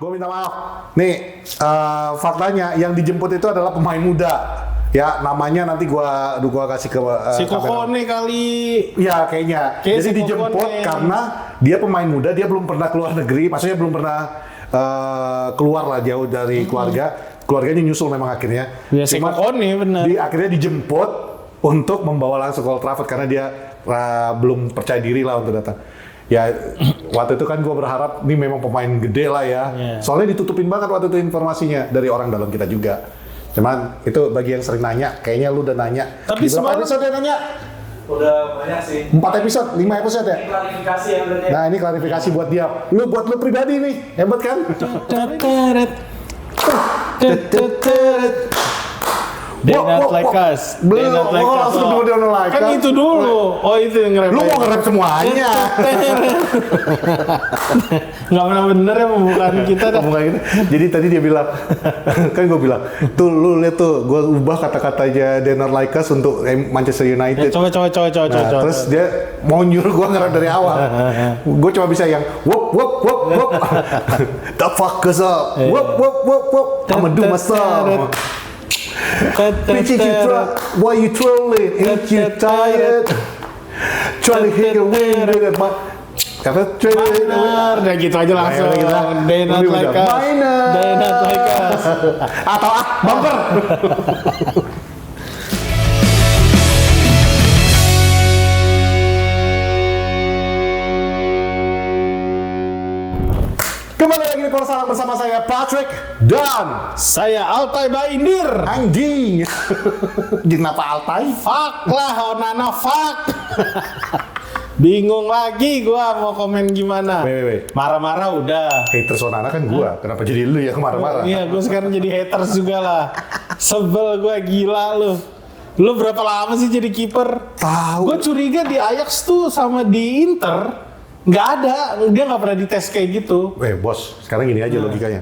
gue minta maaf. Nih, faktanya yang dijemput itu adalah pemain muda. Ya, namanya nanti gua kasih ke si Kokone kali. Iya, kayaknya. Kayak Jadi si dijemput Kokone. karena dia pemain muda, dia belum pernah keluar negeri, maksudnya belum pernah keluar lah jauh dari keluarga. Keluarganya nyusul memang akhirnya. Ya, si Kokone bener. Akhirnya dijemput untuk membawa langsung ke Old Trafford karena dia belum percaya diri lah untuk datang. Ya, waktu itu kan gue berharap ini memang pemain gede lah ya. Yeah. Soalnya ditutupin banget waktu itu informasinya dari orang dalam kita juga. Cuman itu bagi yang sering nanya, kayaknya lu udah nanya. Tapi di berapa semalam- episode ya nanya? Udah banyak sih. 4 episode, 5 episode ya? Ini klarifikasi ya udah. Nah ini klarifikasi buat dia. Buat lu pribadi nih, hebat kan? They not like us. They Belum, not like us. langsung Oh. they not like Kan us. itu dulu. Oh itu yang nge-rap. Lu mau nge-rap semuanya. Nggak pernah bener ya pembukaan kita dah. Ngomong kayak gitu. Jadi tadi dia bilang, kan gue bilang, tuh lu lihat tuh, gue ubah kata-katanya they not like us untuk Manchester United. Coba. Nah, terus dia mau nyuruh gue nge-rap dari awal. Gue cuma bisa yang wop wop wop wop. The fuck us up. Wop wop wop wop. I'ma do my song. Bitch, you drunk, why you trolling? Ain't you tired? Trying to hit a win with a apa? Benar, udah gitu aja langsung. Ayo, gitu lah. They not Udah, like us. minor. They not like us. Atau bumper. Kembali lagi di Korsalang bersama saya Patrick dan Saya Altai Baindir. anjing. Kenapa Altai? Fuck lah, Onana fuck. Bingung lagi gua mau komen gimana. Wait. Marah-marah udah. Haters Onana kan gua. Kenapa jadi lu yang marah-marah? Iya, gua sekarang jadi haters juga lah. Sebel gua, gila lu. Lu berapa lama sih jadi kiper? Tahu. Gua curiga di Ajax tuh sama di Inter nggak ada, dia nggak pernah dites kayak gitu. Bos, sekarang gini aja logikanya.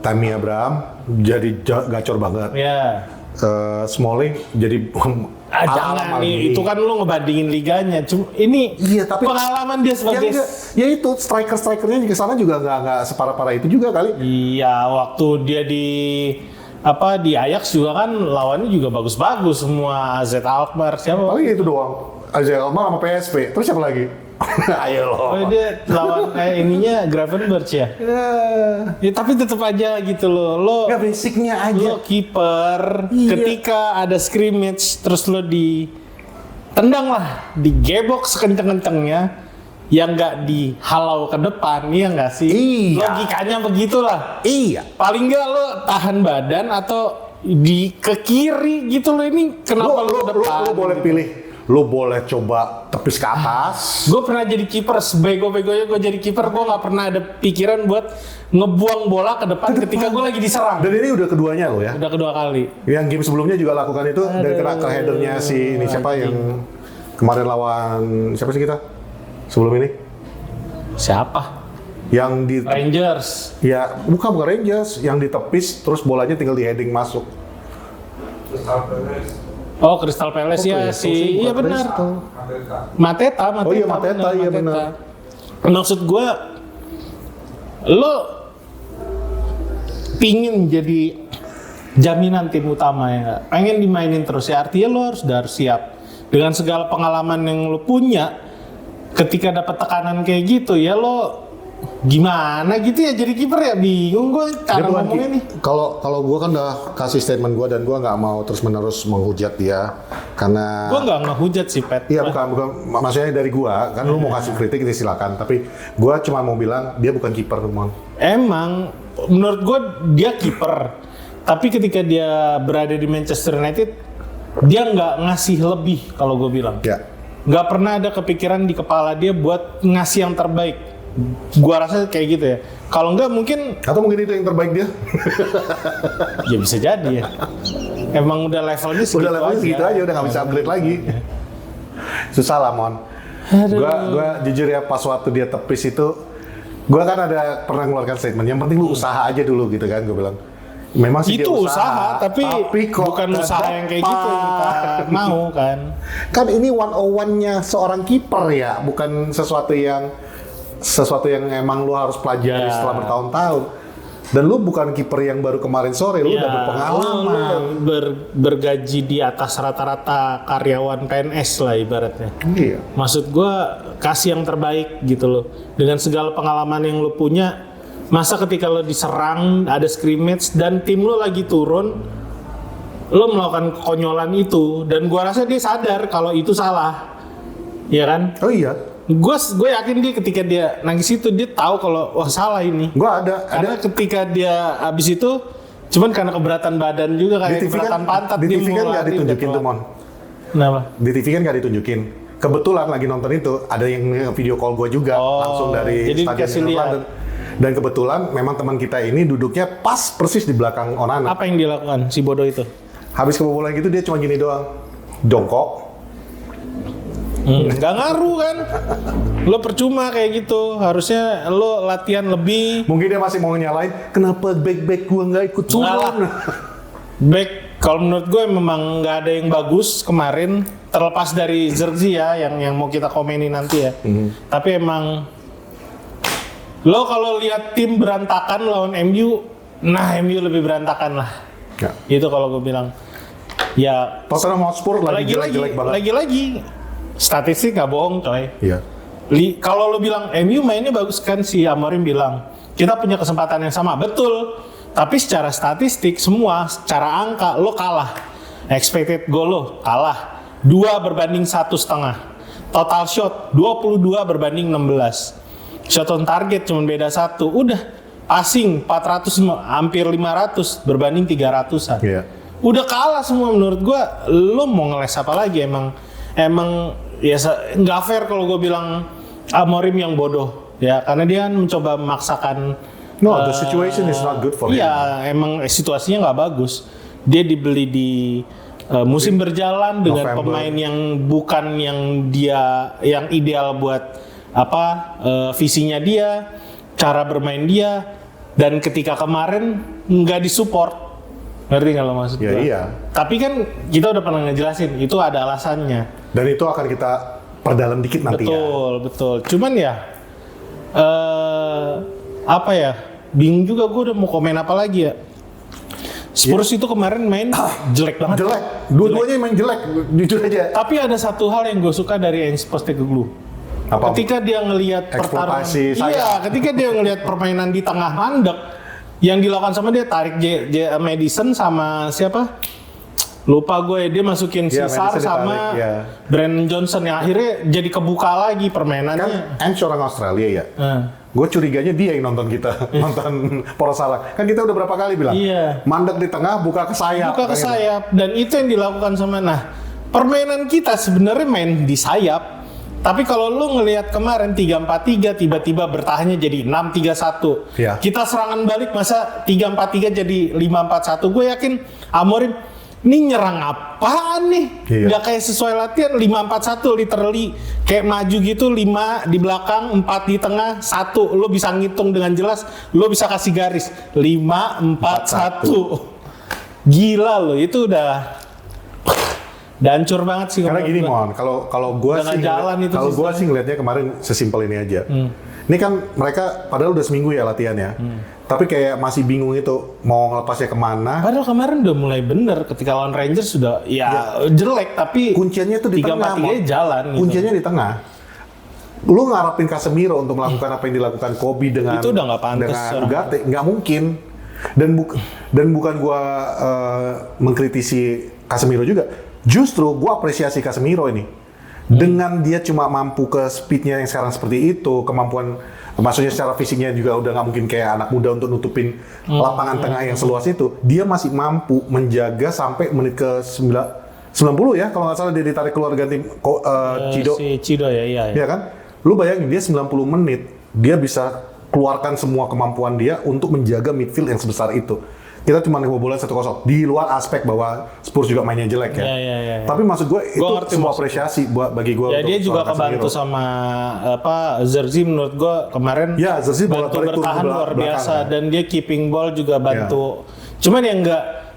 Tammy Abraham jadi gacor banget. Ya. Smalling jadi Jangan nih, itu kan lu ngebandingin liganya. Ini Iya, tapi pengalaman dia sebagai ya itu strikernya di sana juga nggak separah-parah itu juga kali. Iya, waktu dia di Ajax juga kan lawannya juga bagus-bagus semua. AZ Alkmaar siapa? Paling itu doang. Aja Almar sama PSP. Terus siapa lagi? Ayo loh. Oh, dia lawan ininya Gravenberch ya? Ya, tapi tetap aja gitu loh. Lo Nggak basicnya aja. lo kiper, Iya. ketika ada scrimmage terus lo ditendang lah, digebok sekenceng-kencengnya, yang nggak dihalau ke depan, iya nggak sih? Iya. Logikanya begitulah. Iya. Paling nggak lo tahan badan atau ke kiri gitu lo, ini kenapa lo depan? Lo boleh pilih. Lo boleh coba tepis ke atas. Gue pernah jadi kiper, sebego-begonya gue jadi kiper, gue nggak pernah ada pikiran buat ngebuang bola ke depan ketika gue lagi diserang. Dan ini udah keduanya lo ya. Udah kedua kali. Yang game sebelumnya juga lakukan itu dan kena ke headernya si ini siapa yang kemarin lawan siapa sih kita sebelum ini? Siapa? Yang di Rangers. ya bukan Rangers, yang ditepis terus bolanya tinggal di heading masuk. Oh, Crystal Palace ya si, iya benar. Mateta. Oh iya, Mateta, iya benar. Maksud gue, lo pingin jadi jaminan tim utama ya nggak? Pengen dimainin terus ya, artinya lo harus siap. Dengan segala pengalaman yang lo punya, ketika dapat tekanan kayak gitu ya lo gimana gitu ya jadi kiper ya, bingung gue cara ngomongnya nih. Kalau gue kan udah kasih statement gue dan gue nggak mau terus menerus menghujat dia karena Gue nggak ngehujat sih Pet. iya bukan maksudnya dari gue kan lu mau kasih kritik ini silakan, tapi gue cuma mau bilang dia bukan kiper Mon. Emang menurut gue dia kiper, tapi ketika dia berada di Manchester United dia nggak ngasih lebih kalau gue bilang. Ya. Nggak pernah ada kepikiran di kepala dia buat ngasih yang terbaik. Gua rasa kayak gitu ya. Kalau nggak mungkin Atau mungkin itu yang terbaik dia. ya bisa jadi ya. Emang udah levelnya segitu Udah levelnya segitu aja, udah nggak bisa upgrade lagi. Susah lah Mon. Gua jujur ya pas waktu dia tepis itu, gua kan ada pernah ngeluarkan statement. Yang penting lu usaha aja dulu gitu kan, gue bilang. Memang sih itu dia usaha, tapi kok bukan usaha yang kayak gitu yang kita mau kan. Kan ini 101-nya seorang kiper ya, bukan sesuatu yang sesuatu yang emang lu harus pelajari Ya. setelah bertahun-tahun. Dan lu bukan kiper yang baru kemarin sore, lu Ya, udah berpengalaman. lu bergaji di atas rata-rata karyawan PNS lah ibaratnya. Iya. Maksud gua kasih yang terbaik gitu loh. Dengan segala pengalaman yang lu punya, masa ketika lo diserang, ada scrimmage dan tim lo lagi turun, lo melakukan kekonyolan itu, dan gua rasa dia sadar kalau itu salah. Ya kan? Oh iya. Gue yakin dia ketika dia nangis itu dia tahu kalau wah salah ini. Gua ada Karena ketika dia habis itu cuman karena keberatan badan juga di kayak TV keberatan kan, pantat di dia TV kan mau nggak lari, ditunjukin udah tuh Mon. Kenapa? Di TV kan nggak ditunjukin. Kebetulan lagi nonton itu ada yang video call gue juga Oh, langsung dari jadi dikasih Stadion lihat. London. Dan kebetulan memang teman kita ini duduknya pas persis di belakang Onana. Apa yang dilakukan si bodoh itu? Habis kebobolan gitu dia cuma gini doang, jongkok. Nggak ngaruh kan? Lo percuma kayak gitu. Harusnya lo latihan lebih. Mungkin dia masih mau nyalain, kenapa back gua nggak ikut Nggak lah. turun? Back kalau menurut gue memang nggak ada yang bagus kemarin, terlepas dari Zerzi ya yang mau kita komenin nanti ya. Tapi emang lo kalau lihat tim berantakan lawan MU, nah MU lebih berantakan lah. Ya. Itu kalau gue bilang. Ya Tottenham Hotspur lagi lagi-lagi jelek banget. lagi-lagi statistik nggak bohong coy. Iya. Kalau lo bilang MU mainnya bagus kan, si Amorim bilang kita punya kesempatan yang sama, betul. Tapi secara statistik semua, secara angka lo kalah. Expected goal lo kalah. 2 berbanding 1,5. Total shot 22 berbanding 16. Shot on target cuma beda 1. Udah passing 400 hampir 500 berbanding 300-an. Iya. Udah kalah semua menurut gua. Lo mau ngeles apa lagi? Emang ya nggak fair kalau gue bilang Amorim yang bodoh ya, karena dia kan mencoba memaksakan. No, the situation is not good for him. Iya, emang situasinya nggak bagus. Dia dibeli di musim berjalan dengan November. pemain yang bukan yang ideal buat visinya dia, cara bermain dia, dan ketika kemarin nggak disupport. Ngerti nggak lo maksud Ya, gua? iya. Tapi kan kita udah pernah ngejelasin itu ada alasannya. Dan itu akan kita perdalam dikit nanti ya. Betul. Cuman ya bingung juga gue udah mau komen apa lagi ya. Spurs itu kemarin main jelek banget. Jelek. Dua-duanya main jelek, jujur aja. Tapi ada satu hal yang gue suka dari Ange Postecoglou. Apa? Ketika dia ngelihat pertarungan, Eksploitasi saya. ketika dia ngelihat permainan di tengah mandek yang dilakukan sama dia, tarik Madison sama siapa? Lupa gue, dia masukin Iya, Sar Madison sama ditarik, ya. Brandon Johnson yang akhirnya jadi kebuka lagi permainannya. Kan Ange orang Australia ya. Gue curiganya dia yang nonton kita, nonton poros salah. Kan kita udah berapa kali bilang, Iya. mandek di tengah, buka ke sayap. Buka ke Kan gitu. sayap, dan itu yang dilakukan sama. Nah, permainan kita sebenarnya main di sayap. Tapi kalau lu ngelihat kemarin 3-4-3 tiba-tiba bertahannya jadi 6-3-1. Iya. Kita serangan balik masa 3-4-3 jadi 5-4-1. Gue yakin Amorim ini nyerang apaan nih? Iya. Nggak kayak sesuai latihan 5-4-1 literally kayak maju gitu 5 di belakang, 4 di tengah, 1. Lo bisa ngitung dengan jelas, lo bisa kasih garis 5-4-1. Gila lo, itu udah hancur banget sih. Karena menurut gini gua. Mon, kalau gue Udah sih, nggak jalan itu kalau gue sistemnya. sih ngelihatnya kemarin sesimpel ini aja. Ini kan mereka padahal udah seminggu ya latihannya, tapi kayak masih bingung itu mau ngelepasnya kemana. Padahal kemarin udah mulai bener ketika lawan Rangers sudah jelek tapi Kunciannya tuh di tengah. 3-4-3 Mon. jalan gitu. Kunciannya di tengah. Lu ngarapin Casemiro untuk melakukan apa yang dilakukan Kobe dengan Itu udah nggak pantas dengan orang. Ugarte, nggak mungkin. Dan bukan gua mengkritisi Casemiro juga. Justru gua apresiasi Casemiro ini. Dengan dia cuma mampu ke speednya yang sekarang seperti itu, kemampuan, maksudnya secara fisiknya juga udah nggak mungkin kayak anak muda untuk nutupin lapangan tengah yang seluas itu, dia masih mampu menjaga sampai menit ke 90 ya, kalau nggak salah dia ditarik keluar ganti Cido. Si Cido ya, iya. Ya kan? Lu bayangin dia 90 menit, dia bisa keluarkan semua kemampuan dia untuk menjaga midfield yang sebesar itu. Kita cuma kebobolan 1-0. Di luar aspek bahwa Spurs juga mainnya jelek ya. Iya. Tapi maksud gue itu ngerti sebuah maksud. apresiasi bagi gue. Ya untuk dia juga seorang kebantu Casemiro. sama Zerzi menurut gua kemarin. Ya, Zerzi bantu bolak-balik turun bertahan ke luar belakang, biasa ya. dan dia keeping ball juga bantu. Cuman yang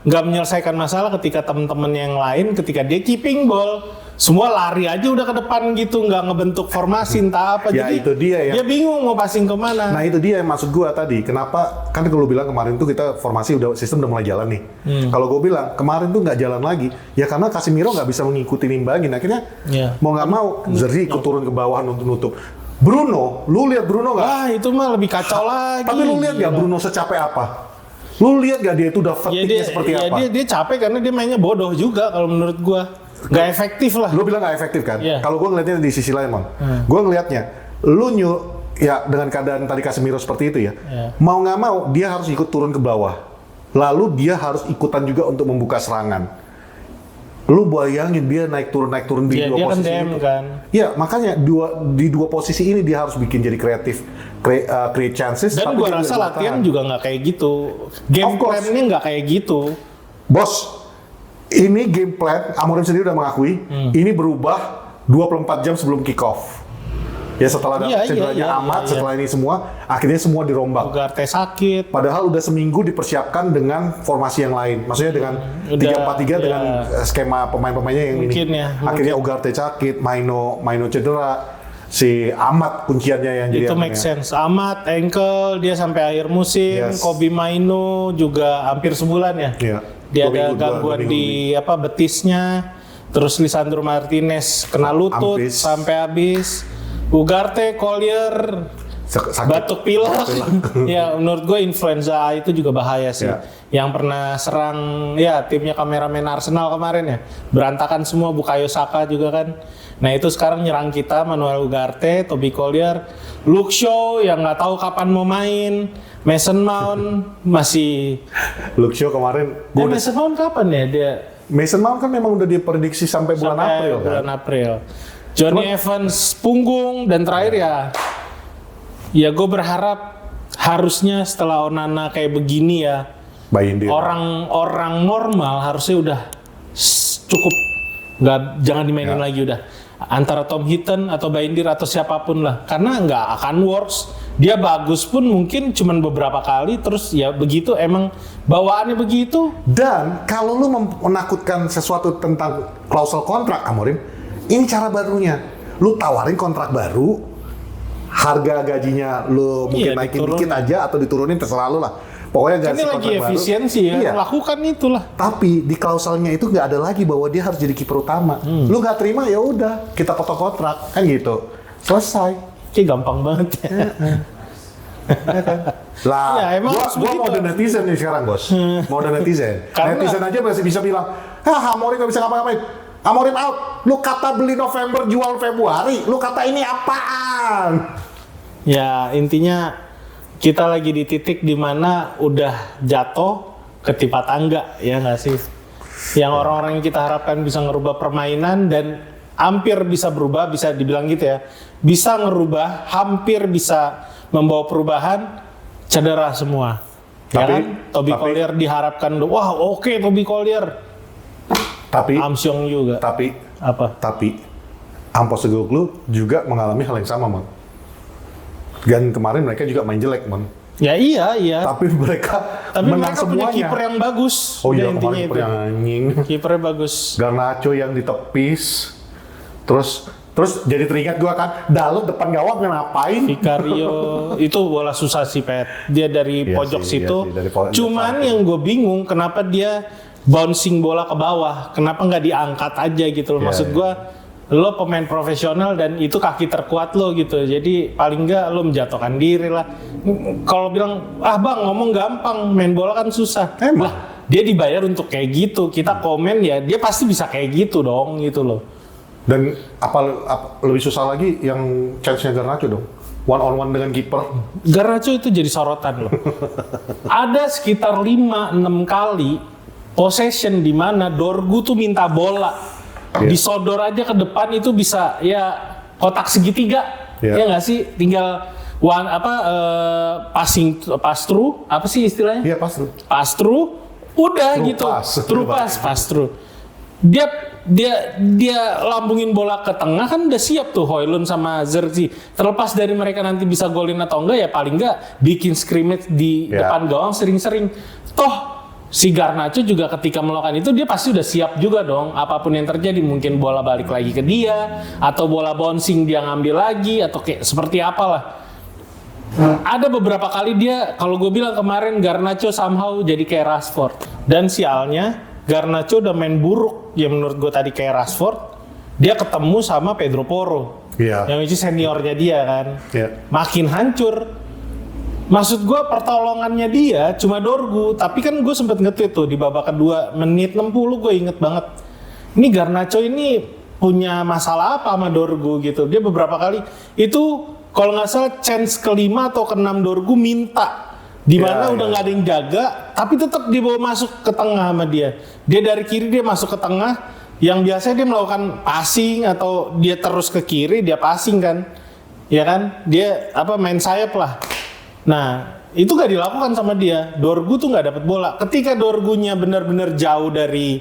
nggak menyelesaikan masalah ketika teman-teman yang lain ketika dia keeping ball semua lari aja udah ke depan gitu, nggak ngebentuk formasi entah apa. Ya, Jadi itu dia ya. dia bingung mau passing kemana. Nah itu dia yang maksud gue tadi, kenapa, kan kalau bilang kemarin tuh kita formasi sistem udah mulai jalan nih. Kalau gue bilang kemarin tuh nggak jalan lagi, ya karena Casemiro nggak bisa mengikuti nimbangin, akhirnya mau nggak mau Zerri ikut turun ke bawah nutup. Bruno, lu lihat Bruno nggak? Wah itu mah lebih kacau lagi. Tapi lu lihat nggak Bruno secapek apa? Lu lihat nggak dia itu udah fatigue seperti apa? Dia capek karena dia mainnya bodoh juga kalau menurut gua. Nggak efektif lah. Lu bilang nggak efektif kan? Yeah. Kalau gue ngeliatnya di sisi lain, Mon. Gue ngelihatnya, ya dengan keadaan tadi Casemiro seperti itu ya, mau nggak mau dia harus ikut turun ke bawah. Lalu dia harus ikutan juga untuk membuka serangan. Lu bayangin dia naik turun di dua posisi kan itu. Kan. Ya makanya di dua posisi ini dia harus bikin jadi kreatif, create chances. Dan gue rasa latihan juga nggak kayak gitu. Game plan-nya nggak kayak gitu. Bos, ini game plan, Amorim sendiri udah mengakui, ini berubah 24 jam sebelum kick off. Ya setelah cederanya Amat, setelah ini semua, akhirnya semua dirombak. Ugarte sakit. Padahal udah seminggu dipersiapkan dengan formasi yang lain. Maksudnya dengan 3-4-3 dengan skema pemain-pemainnya yang mungkin ini. Akhirnya Ugarte sakit, Maino cedera. Si Amat kunciannya yang jadi itu make sense. Amat ankle dia sampai akhir musim. Kobe Maino juga hampir sebulan ya. Dia ada gangguan di betisnya. Terus Lisandro Martinez kena lutut sampai habis. Ugarte, Collier, batuk pilek. Ya menurut gue influenza A itu juga bahaya sih. Yang pernah serang timnya kameramen Arsenal kemarin ya. Berantakan semua, Bukayo Saka juga kan. Nah itu sekarang nyerang kita Manuel Ugarte, Toby Collier, Luke Shaw yang nggak tahu kapan mau main, Mason Mount masih. Luke Shaw kemarin. Mason Mount kapan ya dia? Mason Mount kan memang udah diprediksi sampai bulan April kan. Bulan April. Johnny Evans punggung dan terakhir ya gue berharap harusnya setelah Onana kayak begini ya. Orang normal harusnya udah cukup, jangan dimainin lagi udah. Antara Tom Heaton atau Baindir atau siapapun lah, karena nggak akan works. Dia bagus pun mungkin cuman beberapa kali, terus ya begitu emang bawaannya begitu. Dan kalau lu menakutkan sesuatu tentang klausul kontrak Amorim, ini cara barunya. Lu tawarin kontrak baru, harga gajinya lu mungkin naikin dikit aja atau diturunin terserah lu lah. Pokoknya ini lagi efisiensi baru, lakukan itulah. Tapi di klausalnya itu nggak ada lagi bahwa dia harus jadi kiper utama. Lu nggak terima ya udah, kita potong kontrak kan gitu. Selesai. Kayak gampang banget ya. Lah, gua mau ada netizen nih sekarang bos. Mau ada netizen. Netizen aja masih bisa bilang, Amorim nggak bisa ngapa-ngapain. Amorim out. Lu kata beli November jual Februari. Lu kata ini apaan? Ya intinya kita lagi di titik dimana udah jatuh ketimpa tangga ya nggak sih? Yang orang-orang yang kita harapkan bisa ngerubah permainan dan hampir bisa berubah, bisa dibilang gitu ya, bisa ngerubah, hampir bisa membawa perubahan, cedera semua. Ya kan? Toby Collier diharapkan, wah oke Toby Collier. Tapi Amsyong juga. Tapi Postecoglou juga mengalami hal yang sama, Man. Dan kemarin mereka juga main jelek, Man. Ya iya. Tapi mereka menang semuanya. Punya kiper yang bagus. Oh iya, kemarin kiper yang anjing. Kipernya bagus. Garnacho yang ditepis. Terus jadi teringat gua kan, Dalot depan gawang ngapain? Vicario itu bola susah sih, Pet. Dia dari pojok situ. Cuman yang gue bingung kenapa dia bouncing bola ke bawah, kenapa nggak diangkat aja gitu loh. Maksud gue, lo pemain profesional dan itu kaki terkuat lo gitu, jadi paling nggak lo menjatuhkan diri lah. Kalau bilang, bang ngomong gampang, main bola kan susah. Lah, dia dibayar untuk kayak gitu, kita komen ya dia pasti bisa kayak gitu dong gitu loh. Dan apa lebih susah lagi yang chance-nya Garnacho dong, one on one dengan kiper. Garnacho itu jadi sorotan loh. Ada sekitar 5-6 kali possession di mana Dorgu tuh minta bola, disodor aja ke depan itu bisa ya kotak segitiga, ya nggak sih, tinggal pass through, apa sih istilahnya? Iya pass through, udah gitu, pass through. Dia lambungin bola ke tengah kan udah siap tuh Højlund sama Zerzi. Terlepas dari mereka nanti bisa golin atau enggak ya paling enggak bikin scrimmage di depan gawang sering-sering. Toh si Garnacho juga ketika melakukan itu dia pasti udah siap juga dong, apapun yang terjadi, mungkin bola balik lagi ke dia atau bola bouncing dia ngambil lagi atau kayak seperti apalah. Ada beberapa kali dia, kalau gue bilang kemarin Garnacho somehow jadi kayak Rashford, dan sialnya Garnacho udah main buruk ya menurut gue tadi kayak Rashford, dia ketemu sama Pedro Porro. Iya. Yang itu seniornya dia kan, makin hancur. Maksud gue pertolongannya dia cuma Dorgu, tapi kan gue sempet nge-tweet tuh di babak kedua menit 60 gue inget banget. Ini Garnacho ini punya masalah apa sama Dorgu gitu. Dia beberapa kali itu kalau nggak salah chance ke-5 atau ke-6 Dorgu minta, dimana udah nggak ada yang jaga, tapi tetap dibawa masuk ke tengah sama dia. Dia dari kiri dia masuk ke tengah, yang biasanya dia melakukan passing atau dia terus ke kiri dia passing kan, ya kan? Dia main sayap lah. Nah, itu gak dilakukan sama dia. Dorgu tuh gak dapat bola. Ketika Dorgunya benar-benar jauh dari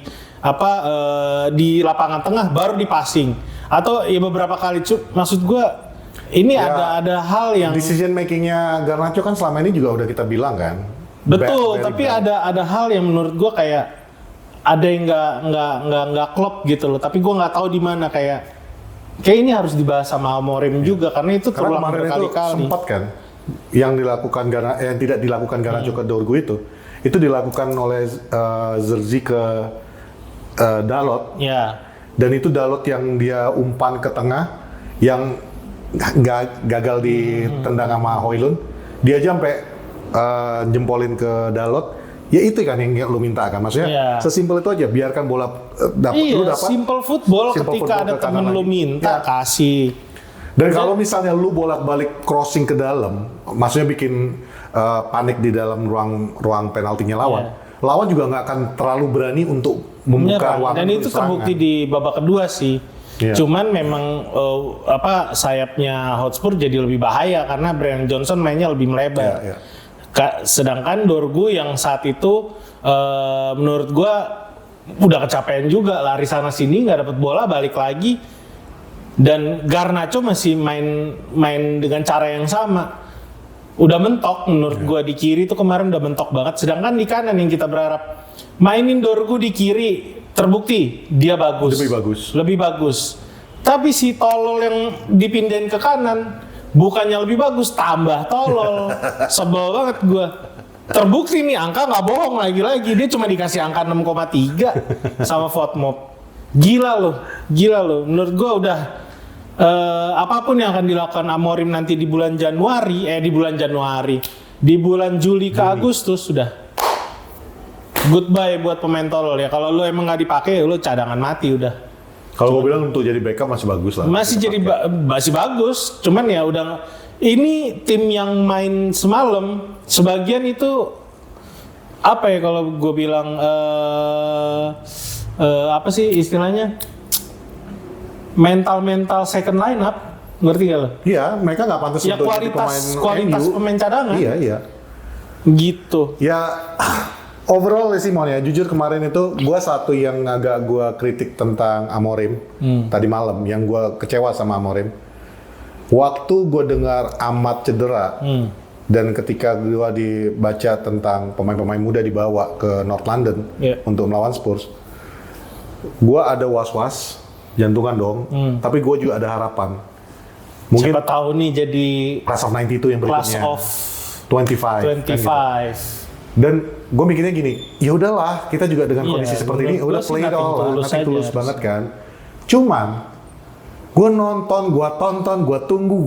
di lapangan tengah, baru di passing. Atau ya beberapa kali maksud gue ini ya, ada hal yang decision makingnya Garnacho kan selama ini juga udah kita bilang kan. Betul, tapi ada hal yang menurut gue kayak ada yang nggak klop gitu loh. Tapi gue nggak tahu di mana kayak ini harus dibahas sama Amorim juga karena itu terulang berkali-kali. Sempat kan yang tidak dilakukan Garnacho ke Dorgu itu dilakukan oleh Zerzi ke Dalot. Ya. Dan itu Dalot yang dia umpan ke tengah yang gagal ditendang sama Højlund. Dia aja sampai jempolin ke Dalot. Ya itu kan yang lu minta kan, maksudnya sesimpel itu aja, biarkan bola lu dapat. Simple football ketika ada temen lu minta kasih. Dan kalau misalnya lu bolak-balik crossing ke dalam, maksudnya bikin panik di dalam ruang penaltinya lawan juga nggak akan terlalu berani untuk membuka ruang. Dan itu terbukti di babak kedua sih. Cuman memang sayapnya Hotspur jadi lebih bahaya karena Brian Johnson mainnya lebih melebar. Sedangkan Dorgu yang saat itu menurut gua udah kecapean juga, lari sana sini nggak dapat bola, balik lagi. Dan Garnacho masih main dengan cara yang sama. Udah mentok menurut gua di kiri tuh kemarin udah mentok banget. Sedangkan di kanan yang kita berharap mainin Dorgu di kiri, terbukti dia lebih bagus. Tapi si tolol yang dipindahin ke kanan bukannya lebih bagus, tambah tolol. Sebel banget gua. Terbukti nih angka nggak bohong lagi-lagi, dia cuma dikasih angka 6,3 sama Fotmob. Gila loh. Menurut gua udah apapun yang akan dilakukan Amorim nanti di bulan Juli ke Agustus sudah goodbye buat pemain tolol ya. Kalau lu emang nggak dipakai, lu cadangan mati udah. Kalau gue bilang untuk jadi backup masih bagus lah. Masih bagus, cuman ya udah. Ini tim yang main semalam, sebagian itu kalau gue bilang apa sih istilahnya? Mental second lineup, ngerti gak lo? Iya, mereka nggak pantas ya, untuk jadi kualitas pemain cadangan. Iya. Gitu. Ya, overall Simon ya, jujur kemarin itu gue satu yang agak gue kritik tentang Amorim tadi malam, yang gue kecewa sama Amorim. Waktu gue dengar Ahmad cedera dan ketika gue dibaca tentang pemain-pemain muda dibawa ke North London untuk melawan Spurs, gue ada was-was. Jantungan dong, tapi gue juga ada harapan. Mungkin siapa tahu nih jadi Class of 92 yang berikutnya. Class of 25. Kan gitu. Dan gue mikirnya gini, ya udahlah, kita juga dengan kondisi seperti ini, udah play it all, nanti tulus banget kan. Cuman, gue nonton, gue tonton, gue tunggu,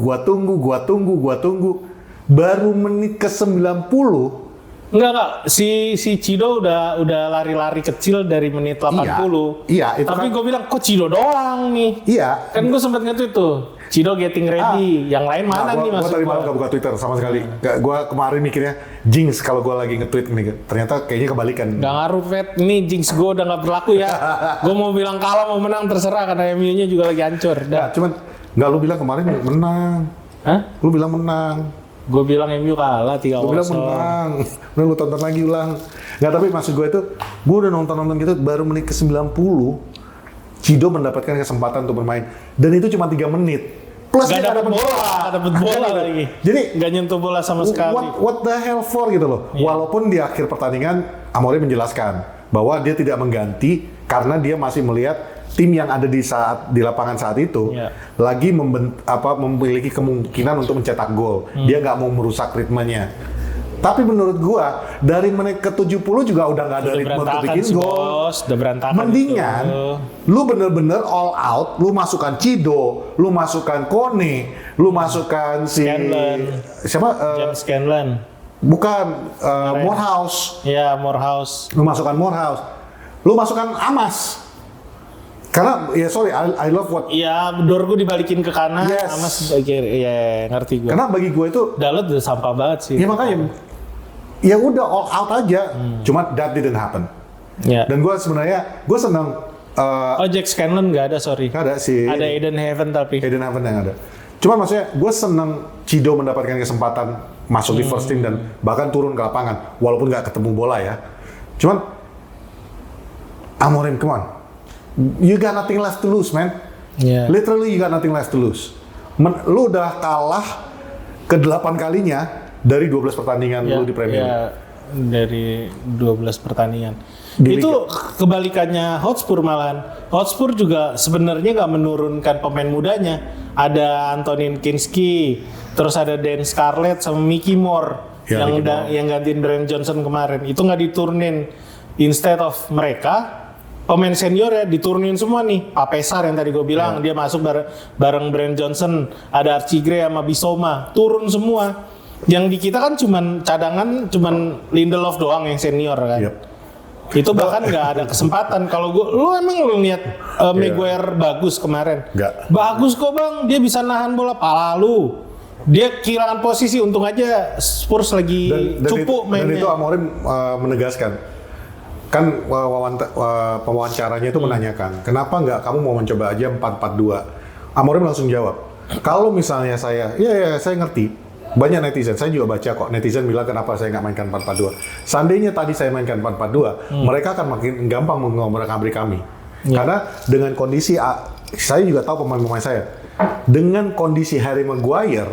baru menit ke 90. Enggak, si Cido udah lari-lari kecil dari menit 80. Iya, itu tapi kan. Gue bilang kok Cido doang nih. Iya. Kan gue sempet nge-tweet tuh, Cido getting ready. Yang lain mana nih maksud gue? Tadi malam gak buka Twitter sama sekali. Gue kemarin mikirnya jinx kalau gue lagi nge-tweet nih. Ternyata kayaknya kebalikan. Gak ngaruh, Fed. Ini jinx gue udah gak berlaku ya. Gue mau bilang kalah mau menang terserah karena MU-nya juga lagi hancur. Nah, cuman gak lu bilang kemarin menang. Hah? Lu bilang menang. Gue bilang MU kalah 3-0. Gue bilang menang. Udah lu tonton lagi ulang. Nggak, tapi maksud gue itu, gue udah nonton gitu baru menit ke 90, Cido mendapatkan kesempatan untuk bermain. Dan itu cuma 3 menit. Plus gak dapet bola lagi. Jadi gak nyentuh bola sama sekali. What the hell for gitu loh. Yeah. Walaupun di akhir pertandingan Amorim menjelaskan bahwa dia tidak mengganti karena dia masih melihat tim yang ada di lapangan saat itu lagi memiliki kemungkinan untuk mencetak gol. Dia nggak mau merusak ritmenya. Tapi menurut gua dari menit ke-70 juga udah nggak ada ritme untuk bikin gol. Udah berantakan. Mendingan lu bener-bener all out, lu masukkan Cido, lu masukkan Kone, lu masukkan si siapa? James Scanlon. Bukan Morehouse. Ya, Morehouse. Lu masukkan Morehouse. Lu masukkan Amas. Karena ya sorry, I love what. Iya, Dorgu dibalikin ke kanan, Yes. Amas kiri. Ya, ngerti gue. Karena bagi gue itu Dalot udah sampah banget sih. ya makanya ya udah all out aja. Cuma that didn't happen. Ya. Dan gue sebenarnya gue senang Oh, Jack Scanlon nggak ada, sorry. nggak ada sih. Ada Eden Heaven tapi. Eden Heaven yang ada. Cuma maksudnya gue senang Cido mendapatkan kesempatan masuk di first team dan bahkan turun ke lapangan walaupun nggak ketemu bola ya. Cuman Amorim, come on. You got nothing left to lose, man. Yeah. Literally you got nothing left to lose. Lu udah kalah ke-8 kalinya dari 12 pertandingan lu di Premier League. Ya, dari 12 pertandingan. Di Itu kebalikannya Hotspur malahan. Hotspur juga sebenarnya nggak menurunkan pemain mudanya. Ada Antonin Kinski, terus ada Dan Scarlett sama Mickey Moore Ya, yang gantiin Brand Johnson kemarin. Itu nggak diturunin. Instead of mereka, pemain senior ya diturunin semua nih. Papesar yang tadi gue bilang, dia masuk bareng Brand Johnson, ada Archie Gray sama Bissouma, turun semua. Yang di kita kan cadangan cuman Lindelof doang yang senior kan. Yep. Itu bahkan nggak ada kesempatan. Kalau lu emang lu lihat Maguire bagus kemarin? Nggak. Bagus kok bang, dia bisa nahan bola pala lu. Dia kehilangan posisi, untung aja Spurs lagi cupu mainnya. Dan itu Amorim menegaskan. Kan pewawancaranya itu menanyakan, kenapa nggak kamu mau mencoba aja 4-4-2? Amorim langsung jawab, kalau misalnya saya ngerti. Banyak netizen, saya juga baca kok, netizen bilang kenapa saya nggak mainkan 4-4-2. Seandainya tadi saya mainkan 4-4-2, mereka akan makin gampang mengobrak-abrik kami. Karena dengan kondisi, saya juga tahu pemain-pemain saya, dengan kondisi Harry Maguire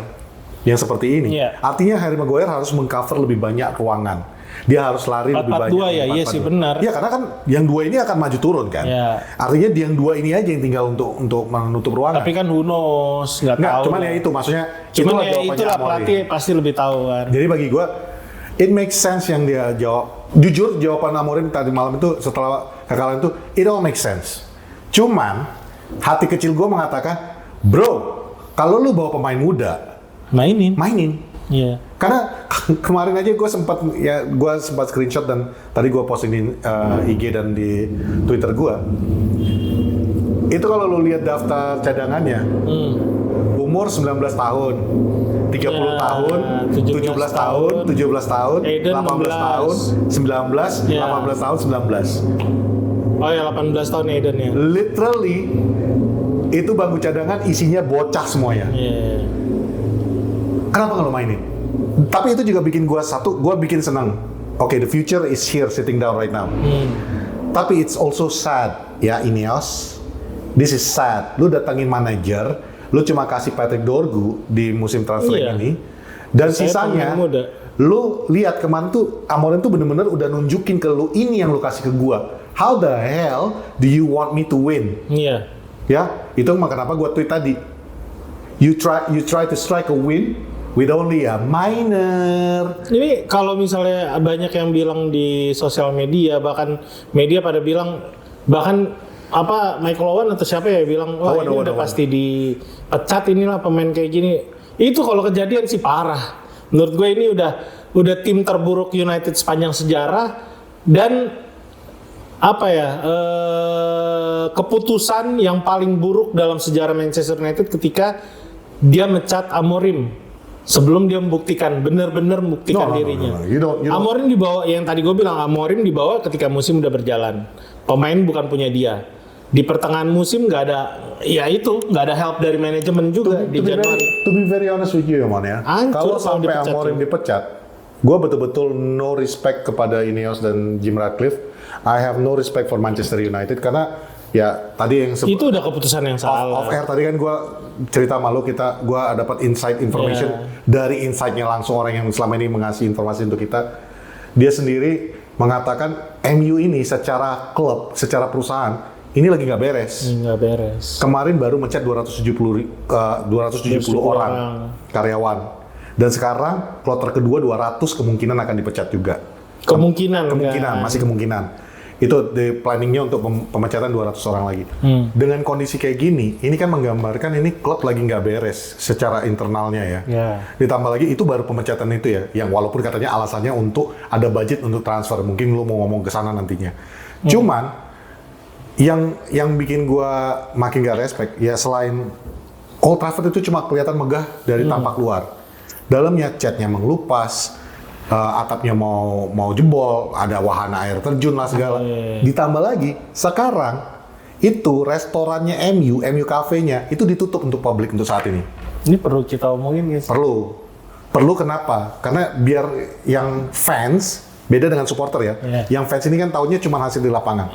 yang seperti ini, artinya Harry Maguire harus mengcover lebih banyak ruangan. Dia harus lari lebih banyak. 4-4-2 ya, iya sih benar. Ya karena kan yang dua ini akan maju turun kan. Ya. Artinya yang dua ini aja yang tinggal untuk menutup ruangan. Tapi kan who knows, nggak tahu. Cuman ya itu maksudnya. Cuman ya itulah pelatih pasti lebih tahu kan. Jadi bagi gue, it makes sense yang dia jawab. Jujur jawaban Amorim tadi malam itu setelah kekalahan itu, it all makes sense. Cuman hati kecil gue mengatakan, bro, kalau lu bawa pemain muda, mainin. Iya. Karena kemarin aja gue sempat screenshot dan tadi gue posting di IG dan di Twitter gue. Itu kalau lu lihat daftar cadangannya, umur 19 tahun, 30 tahun, 17 tahun, 17 tahun, 18 tahun, 19, 18 tahun, 19. Oh ya 18 tahun Eden ya. Literally itu bangku cadangan isinya bocah semuanya. Yeah. Kenapa nggak lo mainin? Tapi itu juga bikin gue bikin senang. Okay, the future is here sitting down right now. Tapi it's also sad, ya Ineos. This is sad. Lu datangin manajer, lu cuma kasih Patrick Dorgu di musim transfer ini, dan sisanya, lu lihat kemarin tuh Amorim tuh bener-bener udah nunjukin ke lu ini yang lu kasih ke gua. How the hell do you want me to win? Iya. Ya, itu kenapa gua tweet tadi. You try to strike a win with only a minor. Ini kalau misalnya banyak yang bilang di sosial media, bahkan media pada bilang, bahkan Michael Owen atau siapa ya bilang, wah ini udah pasti dipecat inilah pemain kayak gini. Itu kalau kejadian sih parah. Menurut gue ini udah tim terburuk United sepanjang sejarah dan keputusan yang paling buruk dalam sejarah Manchester United ketika dia mecat Amorim sebelum dia benar-benar membuktikan dirinya. You don't. Amorim dibawa, yang tadi gue bilang Amorim dibawa ketika musim udah berjalan. Pemain bukan punya dia. Di pertengahan musim nggak ada help dari manajemen juga di Januari. To be very honest with you, Mon ya. Kalau sampai Amorim dipecat, gue betul-betul no respect kepada Ineos dan Jim Ratcliffe. I have no respect for Manchester United karena ya tadi yang itu udah keputusan yang salah. Off air tadi kan gue cerita malu gue dapat information dari insight-nya langsung orang yang selama ini mengasih informasi untuk kita. Dia sendiri mengatakan MU ini secara klub, secara perusahaan ini lagi nggak beres. Nggak beres. Kemarin baru mencat 270 orang karyawan. Dan sekarang kloter kedua 200 kemungkinan akan dipecat juga. Kemungkinan kan? Masih kemungkinan. Itu di planningnya untuk pemecatan 200 orang lagi. Dengan kondisi kayak gini, ini kan menggambarkan ini klub lagi nggak beres secara internalnya ya. Ditambah lagi itu baru pemecatan itu ya, yang walaupun katanya alasannya untuk ada budget untuk transfer. Mungkin lu mau ngomong ke sana nantinya. Cuman yang bikin gua makin gak respect ya, selain Old Trafford itu cuma kelihatan megah dari tampak luar. Dalamnya catnya mengelupas, atapnya mau jebol, ada wahana air terjun lah segala. Ditambah lagi sekarang itu restorannya MU Cafe-nya itu ditutup untuk publik untuk saat ini. Ini perlu kita omongin guys. Perlu kenapa? Karena biar yang fans beda dengan supporter ya. Yang fans ini kan taunya cuma hasil di lapangan.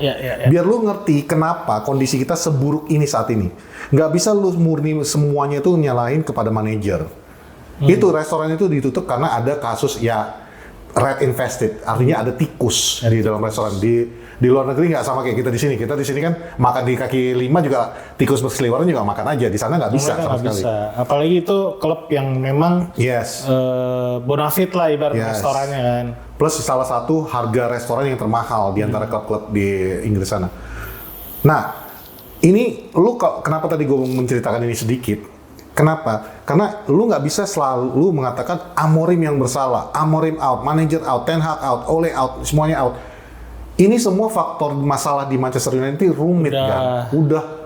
Biar lu ngerti kenapa kondisi kita seburuk ini saat ini. Nggak bisa lu murni semuanya itu nyalahin kepada manajer. Itu restoran itu ditutup karena ada kasus ya rat infested, artinya ada tikus di dalam restoran. Di luar negeri nggak sama kayak kita di sini. Kita di sini kan makan di kaki lima juga tikus berseliweran juga makan aja. Di sana nggak bisa sama sekali. Apalagi itu klub yang memang bonafit lah ibarat restorannya kan. Plus salah satu harga restoran yang termahal di antara klub-klub di Inggris sana. Nah, ini lu kenapa tadi gue menceritakan ini sedikit? Kenapa? Karena lu nggak bisa selalu mengatakan Amorim yang bersalah, Amorim out, manager out, Ten Hag out, Ole out, semuanya out. Ini semua faktor masalah di Manchester United itu rumit kan.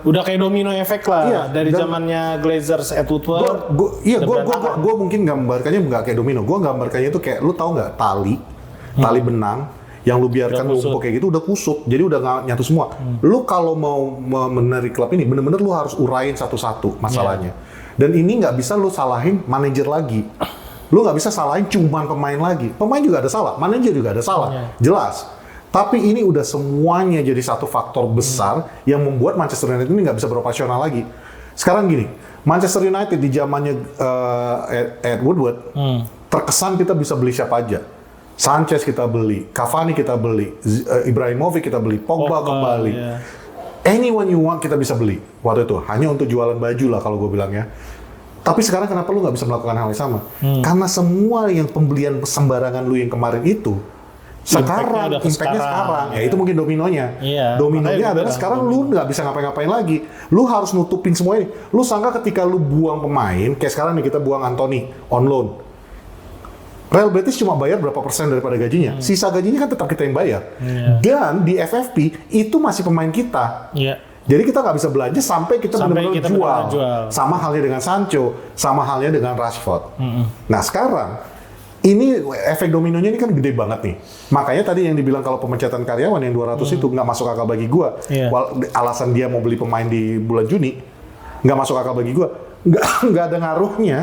Udah kayak domino efek lah dari zamannya Glazers at Woodward. Gue mungkin gambarkannya nggak kayak domino. Gue gambarkannya itu kayak lu tahu nggak tali benang yang lu biarkan numpuk kayak gitu udah kusut, jadi udah nggak nyatu semua. Lu kalau mau menarik klub ini, bener-bener lu harus urain satu-satu masalahnya. Dan ini nggak bisa lu salahin manajer lagi. Lu nggak bisa salahin cuman pemain lagi. Pemain juga ada salah, manajer juga ada salah, jelas. Tapi ini udah semuanya jadi satu faktor besar yang membuat Manchester United ini nggak bisa beroperasional lagi. Sekarang gini, Manchester United di zamannya Ed Woodward, terkesan kita bisa beli siapa aja. Sanchez kita beli, Cavani kita beli, Ibrahimovic kita beli, Pogba kembali. Anyone you want kita bisa beli waktu itu. Hanya untuk jualan baju lah kalau gue bilang ya. Tapi sekarang kenapa lu nggak bisa melakukan hal yang sama? Karena semua yang pembelian sembarangan lu yang kemarin itu, impactnya sekarang. Ya itu mungkin dominonya. Dominonya adalah sekarang lu nggak bisa ngapa-ngapain lagi. Lu harus nutupin semua ini. Lu sangka ketika lu buang pemain, kayak sekarang nih kita buang Anthony on loan. Real Betis cuma bayar berapa persen daripada gajinya. Sisa gajinya kan tetap kita yang bayar. Dan di FFP itu masih pemain kita. Jadi kita nggak bisa belanja sampai kita benar-benar jual. Sama halnya dengan Sancho, sama halnya dengan Rashford. Nah sekarang ini efek dominonya ini kan gede banget nih. Makanya tadi yang dibilang kalau pemecatan karyawan yang 200 itu nggak masuk akal bagi gua. Alasan dia mau beli pemain di bulan Juni nggak masuk akal bagi gua. Nggak ada ngaruhnya.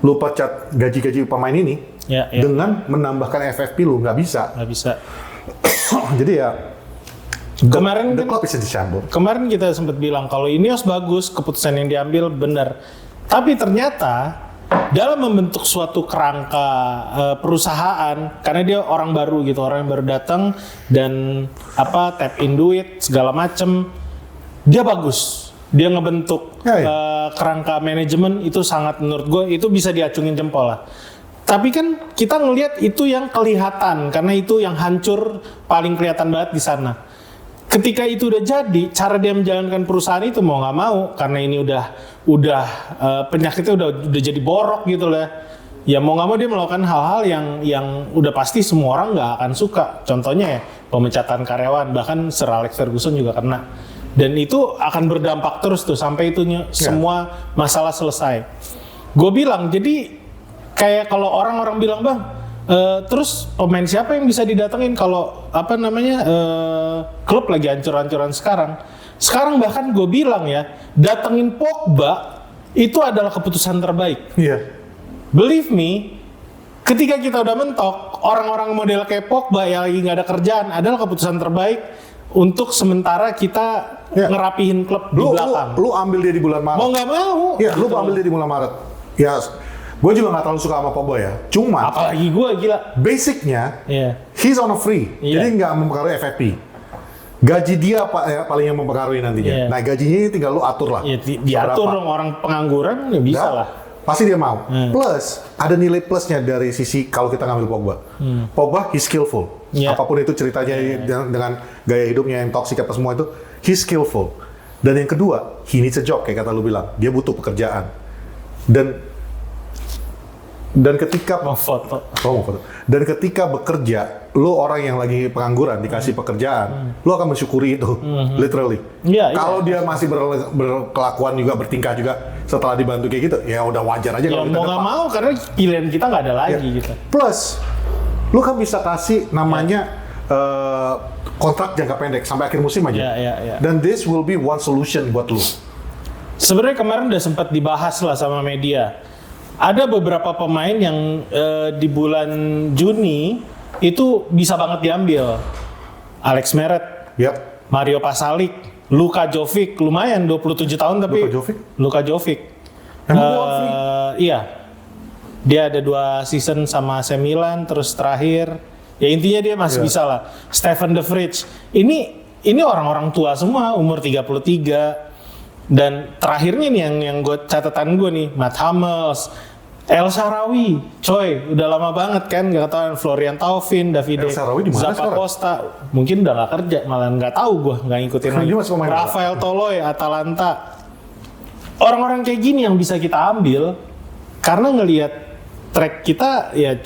Lu pecat gaji-gaji pemain ini dengan menambahkan FFP lu nggak bisa. Jadi ya kemarin the club is in shambles. Kemarin kita sempat bilang kalau Ineos bagus, keputusan yang diambil benar. Tapi ternyata dalam membentuk suatu kerangka perusahaan, karena dia orang baru gitu, orang yang baru datang dan tap in duit segala macem, dia bagus. Dia ngebentuk kerangka manajemen itu sangat, menurut gue itu bisa diacungin jempol lah. Tapi kan kita ngelihat itu yang kelihatan, karena itu yang hancur paling kelihatan banget di sana. Ketika itu udah jadi, cara dia menjalankan perusahaan itu mau nggak mau, karena ini udah penyakitnya udah jadi borok gitu lah. Ya mau nggak mau dia melakukan hal-hal yang udah pasti semua orang nggak akan suka. Contohnya ya pemecatan karyawan, bahkan Sir Alex Ferguson juga kena. Dan itu akan berdampak terus tuh sampai itunya semua masalah selesai. Gue bilang, jadi kayak kalau orang-orang bilang bang, terus pemain siapa yang bisa didatengin kalau klub lagi hancur-hancuran sekarang. Sekarang bahkan gue bilang ya, datengin Pogba itu adalah keputusan terbaik. Believe me, ketika kita udah mentok, orang-orang model kayak Pogba yang lagi nggak ada kerjaan adalah keputusan terbaik untuk sementara kita ngerapihin klub di belakang. Lu ambil dia di bulan Maret. Mau nggak mau. Lu ambil dia di bulan Maret. Ya, gue juga nggak terlalu suka sama Pogba ya. Cuma apalagi gue gila. Basicnya, He's on a free, Iya. jadi nggak mempengaruhi FFP. Gaji dia paling yang mempengaruhi nantinya. Iya. Nah gajinya ini tinggal lu atur lah. Ya, diatur Seberapa. dong, orang pengangguran ya bisa Dan lah. pasti dia mau. Plus ada nilai plusnya dari sisi kalau kita ngambil Pogba. Pogba he's skillful. Iya. Apapun itu ceritanya dengan gaya hidupnya yang toksik apa semua itu, he's skillful. Dan yang kedua, he needs a job kayak kata lu bilang. Dia butuh pekerjaan. Dan ketika Foto. dan ketika bekerja, lu orang yang lagi pengangguran dikasih pekerjaan, lu akan mensyukuri itu, literally. Iya, iya. Kalau dia masih berkelakuan juga, bertingkah juga setelah dibantu kayak gitu, ya udah wajar aja Ya kalau kita mau nggak dapat. mau karena pilihan kita nggak ada lagi Ya. gitu. Plus, lu kan bisa kasih namanya kontrak jangka pendek sampai akhir musim aja. Ya. Dan this will be one solution buat lu. Sebenarnya kemarin udah sempat dibahas lah sama media. Ada beberapa pemain yang di bulan Juni itu bisa banget diambil. Alex Meret, Yap. Mario Pasalic, Luka Jovic, lumayan 27 tahun tapi Luka Jovic? Emang Emang gua free? Iya. Dia ada 2 season sama AC Milan, terus terakhir ya intinya dia masih bisa lah. Stefan De Vrij. Ini orang-orang tua semua, umur 33. Dan terakhirnya nih yang catatan gue nih, Matt Hummels, El Shaarawy, coy, udah lama banget kan nggak tahu. Florian Thauvin, Davide El Shaarawy di mana Zappa sekarang? Costa, mungkin udah nggak kerja, malah nggak tahu gue, nggak ngikutin lagi. Dia masih pemain bola. Rafael Toloi, Atalanta, orang-orang kayak gini yang bisa kita ambil karena ngelihat track kita ya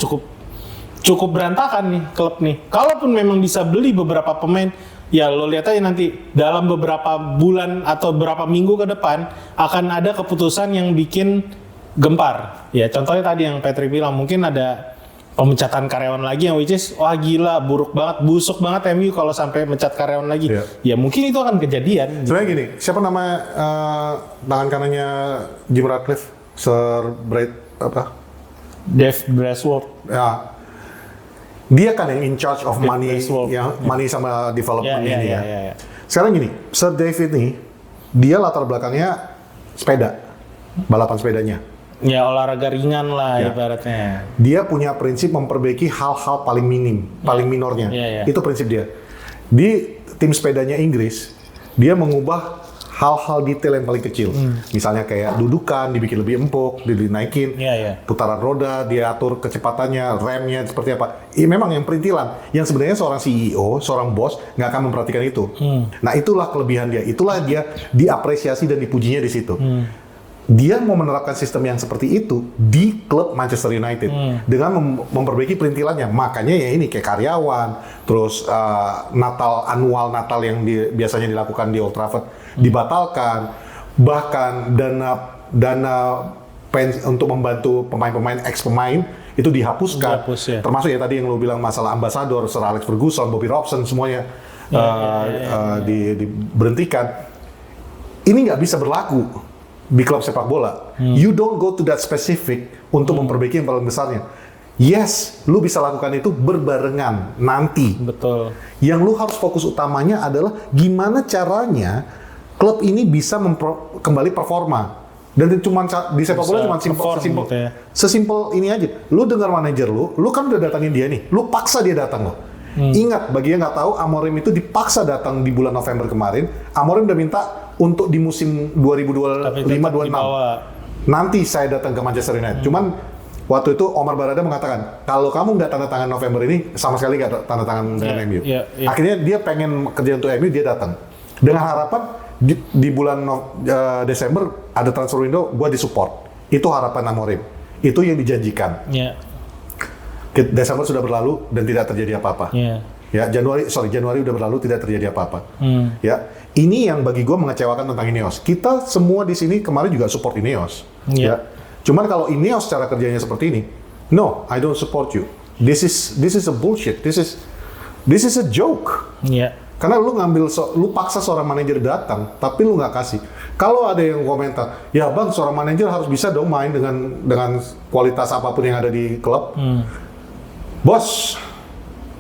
cukup berantakan nih klub nih. Kalaupun memang bisa beli beberapa pemain, ya lo lihat aja nanti dalam beberapa bulan atau beberapa minggu ke depan akan ada keputusan yang bikin gempar. Ya contohnya tadi yang Patrick bilang, mungkin ada pemecatan karyawan lagi yang which is wah gila, buruk banget, busuk banget MU kalau sampai mecat karyawan lagi. Iya. Ya mungkin itu akan kejadian. Sebenarnya gini, siapa nama tangan kanannya Jim Ratcliffe? Sir Dave Brassworth. Ya, dia kan yang in charge of money, Brassworth. yang money sama development ini ya. Ya. Sekarang gini, Sir David nih, dia latar belakangnya sepeda, balapan sepedanya. Ya olahraga ringan lah Ya. ibaratnya. Dia punya prinsip memperbaiki hal-hal paling minim, paling minornya. Ya. Itu prinsip dia. Di tim sepedanya Inggris, dia mengubah hal-hal detail yang paling kecil. Misalnya kayak dudukan dibikin lebih empuk, dinaikin. Ya. Putaran roda, dia atur kecepatannya, remnya seperti apa. Memang yang perintilan, yang sebenarnya seorang CEO, seorang bos nggak akan memperhatikan itu. Nah itulah kelebihan dia, itulah dia diapresiasi dan dipujinya di situ. Dia mau menerapkan sistem yang seperti itu di klub Manchester United dengan memperbaiki perintilannya. Makanya ya ini kayak karyawan, terus Natal yang biasanya dilakukan di Old Trafford dibatalkan, bahkan dana untuk membantu pemain-pemain ex-pemain itu dihapuskan. Ya. Termasuk ya tadi yang lo bilang masalah ambasador, Sir Alex Ferguson, Bobby Robson semuanya diberhentikan. Ini nggak bisa berlaku di klub sepak bola. You don't go to that specific untuk memperbaiki yang paling besarnya. Yes, lu bisa lakukan itu berbarengan nanti. Betul. Yang lu harus fokus utamanya adalah gimana caranya klub ini bisa kembali performa. Dan cuma di sepak bola cuma perform gitu ya. sesimpel ini aja. Lu dengar manajer lu kan udah datangin dia nih. Lu paksa dia datang loh. Ingat, bagi yang nggak tahu, Amorim itu dipaksa datang di bulan November kemarin. Amorim udah minta untuk di musim 2025-26 nanti saya datang ke Manchester United. Cuman waktu itu Omar Barada mengatakan kalau kamu nggak tanda tangan November ini sama sekali nggak tanda tangan dengan MU. Akhirnya dia pengen kerja untuk MU, dia datang dengan harapan di bulan Desember ada transfer window, gua disupport. Itu harapan Amorim. Itu yang dijanjikan. Desember sudah berlalu dan tidak terjadi apa-apa. Ya, Januari udah berlalu, tidak terjadi apa-apa. Ya, ini yang bagi gue mengecewakan tentang Ineos. Kita semua di sini kemarin juga support Ineos. Ya, cuman kalau Ineos cara kerjanya seperti ini, no, I don't support you. This is a bullshit. This is a joke. Karena lu lu paksa seorang manajer datang, tapi lu nggak kasih. Kalau ada yang komentar, ya bang, seorang manajer harus bisa dong main dengan kualitas apapun yang ada di klub. Bos,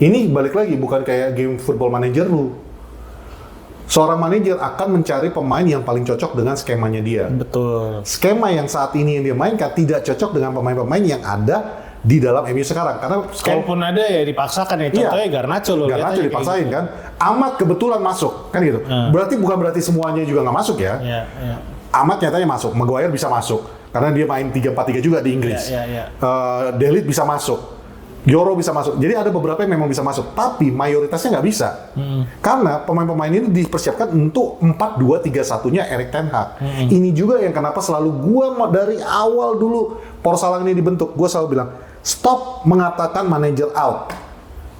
ini balik lagi bukan kayak game Football Manager lu. Seorang manajer akan mencari pemain yang paling cocok dengan skemanya dia. Betul. Skema yang saat ini yang dia mainkan tidak cocok dengan pemain-pemain yang ada di dalam MU sekarang. Karena Kalaupun ada ya dipaksakan ya. Contohnya Garnacho lo lihat Garnacho aja kayak dipaksain gitu. kan. Amat kebetulan masuk kan gitu. Bukan berarti semuanya juga nggak masuk ya. Iya, iya. Amat nyatanya masuk. Maguire bisa masuk karena dia main 3-4-3 juga di Inggris. Iya. De Ligt bisa masuk. Euro bisa masuk. Jadi ada beberapa yang memang bisa masuk, tapi mayoritasnya nggak bisa. Karena pemain-pemain ini dipersiapkan untuk 4-2-3-1-nya Erik ten Hag. Ini juga yang kenapa selalu gua dari awal dulu Porsalang ini dibentuk, gua selalu bilang, stop mengatakan manager out.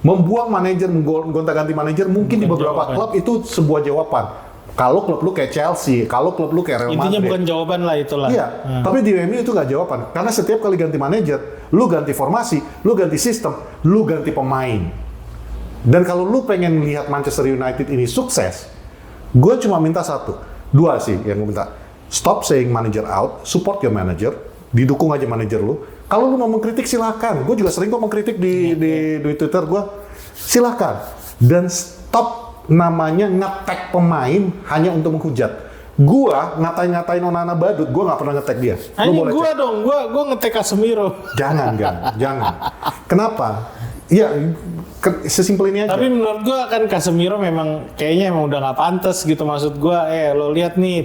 Membuang manajer, gonta-ganti manajer mungkin di beberapa klub itu sebuah jawaban. Kalau klub lu kayak Chelsea, kalau klub lu kayak Real Madrid. Intinya bukan jawaban lah itulah. Iya, tapi di MU itu nggak jawaban. Karena setiap kali ganti manajer, lu ganti formasi, lu ganti sistem, lu ganti pemain. Dan kalau lu pengen lihat Manchester United ini sukses, gue cuma minta dua sih yang gue minta. Stop saying manager out, support your manager, didukung aja manajer lu. Kalau lu mau mengkritik silakan. Gue juga sering kok mengkritik di Twitter gue. Silakan. Dan stop namanya nge-tag pemain hanya untuk menghujat. Gua ngatain Onana badut, gua nggak pernah nge-tag dia. Ini gua dong, gua nge-tag Casemiro. Jangan. Kenapa? Iya, sesimpel ini aja. Tapi menurut gua kan Casemiro memang kayaknya emang udah nggak pantas gitu, maksud gua. Lo lihat nih,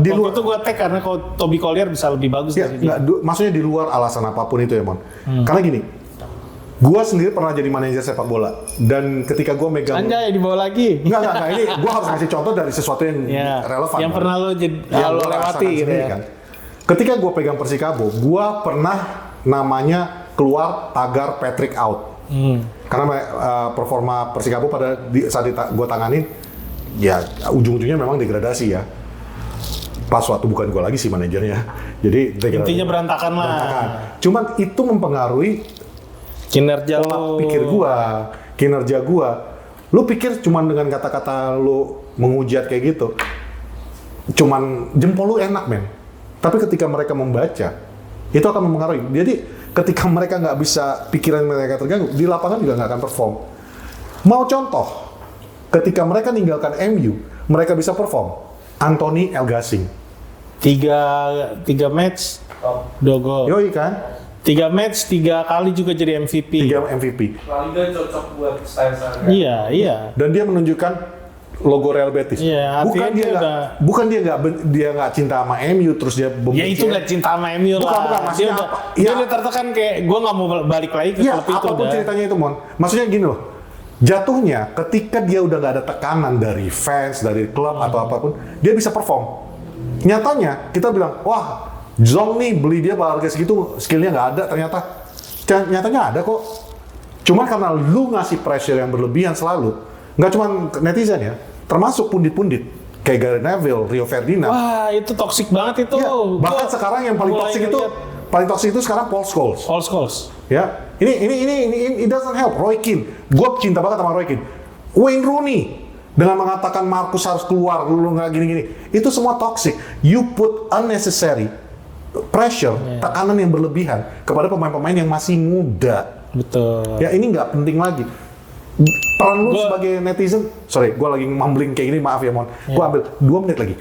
di luar itu gua tag karena kalau Toby Collier bisa lebih bagus dari dia. Maksudnya di luar alasan apapun itu ya, Mon. Karena gini, gua sendiri pernah jadi manajer sepak bola dan ketika gua megang Anjay dibawa lagi. Enggak, ini gua harus ngasih contoh dari sesuatu yang relevan. Yang pernah lo lo lewati gitu ya. Kan. Ketika gua pegang Persikabo, gua pernah namanya keluar tagar Patrick out. Karena performa Persikabo saat gua tanganin ya ujung-ujungnya memang degradasi ya. Pas waktu bukan gua lagi sih manajernya. Jadi intinya berantakan lah. Cuman itu mempengaruhi kinerja gua. Lu pikir cuman dengan kata-kata lu menghujat kayak gitu, cuman jempol lu enak men. Tapi ketika mereka membaca, itu akan mempengaruhi. Jadi ketika mereka nggak bisa, pikiran mereka terganggu, di lapangan juga nggak akan perform. Mau contoh, ketika mereka ninggalkan MU, mereka bisa perform. Anthony El Gasing. 3 match, 2 gol. Yoi kan? 3 match, 3 kali juga jadi MVP. 3 MVP. La Liga cocok buat style-style. Iya. Dan dia menunjukkan logo Real Betis. Iya, bukan dia nggak cinta sama MU terus dia ya itu nggak cinta sama MU lah. Bukan, dia udah tertekan kayak gue nggak mau balik lagi ke klub itu. Apapun ceritanya itu, Mon. Maksudnya gini loh. Jatuhnya ketika dia udah nggak ada tekanan dari fans, dari klub atau apapun, dia bisa perform. Nyatanya kita bilang, wah, Zong nih beli dia harga segitu, skillnya nggak ada, nyatanya ada kok. Cuma karena lu ngasih pressure yang berlebihan selalu, nggak cuma netizen ya, termasuk pundit-pundit kayak Gary Neville, Rio Ferdinand. Wah itu toksik banget itu. Ya, bahkan sekarang yang paling toksik itu sekarang Paul Scholes. Ya, ini it doesn't help. Roy Keane, gue cinta banget sama Roy Keane. Wayne Rooney dengan mengatakan Marcus harus keluar, lu nggak gini-gini, itu semua toxic. You put unnecessary pressure, tekanan yang berlebihan kepada pemain-pemain yang masih muda. Betul. Ya ini nggak penting lagi. Peran lu sebagai netizen, sorry, gue lagi mumbling kayak gini, maaf ya Mon. Gue ambil 2 menit lagi.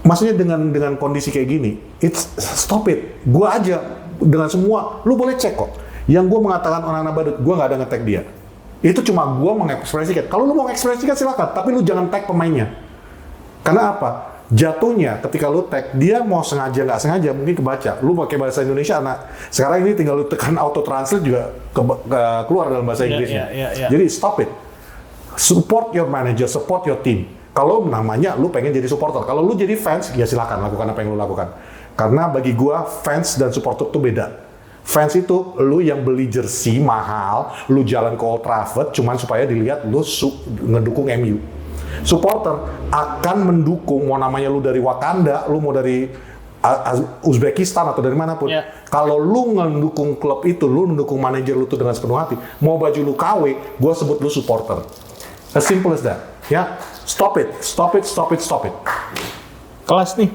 Maksudnya dengan kondisi kayak gini, stop it. Gue aja dengan semua, lu boleh cek kok. Yang gue mengatakan Onana badut, gue nggak ada nge-tag dia. Itu cuma gue mengekspresikan. Kalau lu mau mengekspresikan silakan, tapi lu jangan tag pemainnya. Karena apa? Jatuhnya ketika lu tag, dia mau sengaja nggak sengaja mungkin kebaca. Lu pakai bahasa Indonesia, sekarang ini tinggal lu tekan auto translate juga keluar dalam bahasa Inggrisnya. Jadi stop it. Support your manager, support your team. Kalau namanya lu pengen jadi supporter, kalau lu jadi fans, ya silakan lakukan apa yang lu lakukan. Karena bagi gua fans dan supporter itu beda. Fans itu lu yang beli jersey mahal, lu jalan ke Old Trafford cuman supaya dilihat lu ngedukung MU. Supporter akan mendukung, mau namanya lu dari Wakanda, lu mau dari Uzbekistan atau dari manapun. Kalau lu ngedukung klub itu, lu mendukung manajer lu tuh dengan sepenuh hati, mau baju lu KW, gua sebut lu supporter. As simple as that. Ya, stop it. Kelas nih.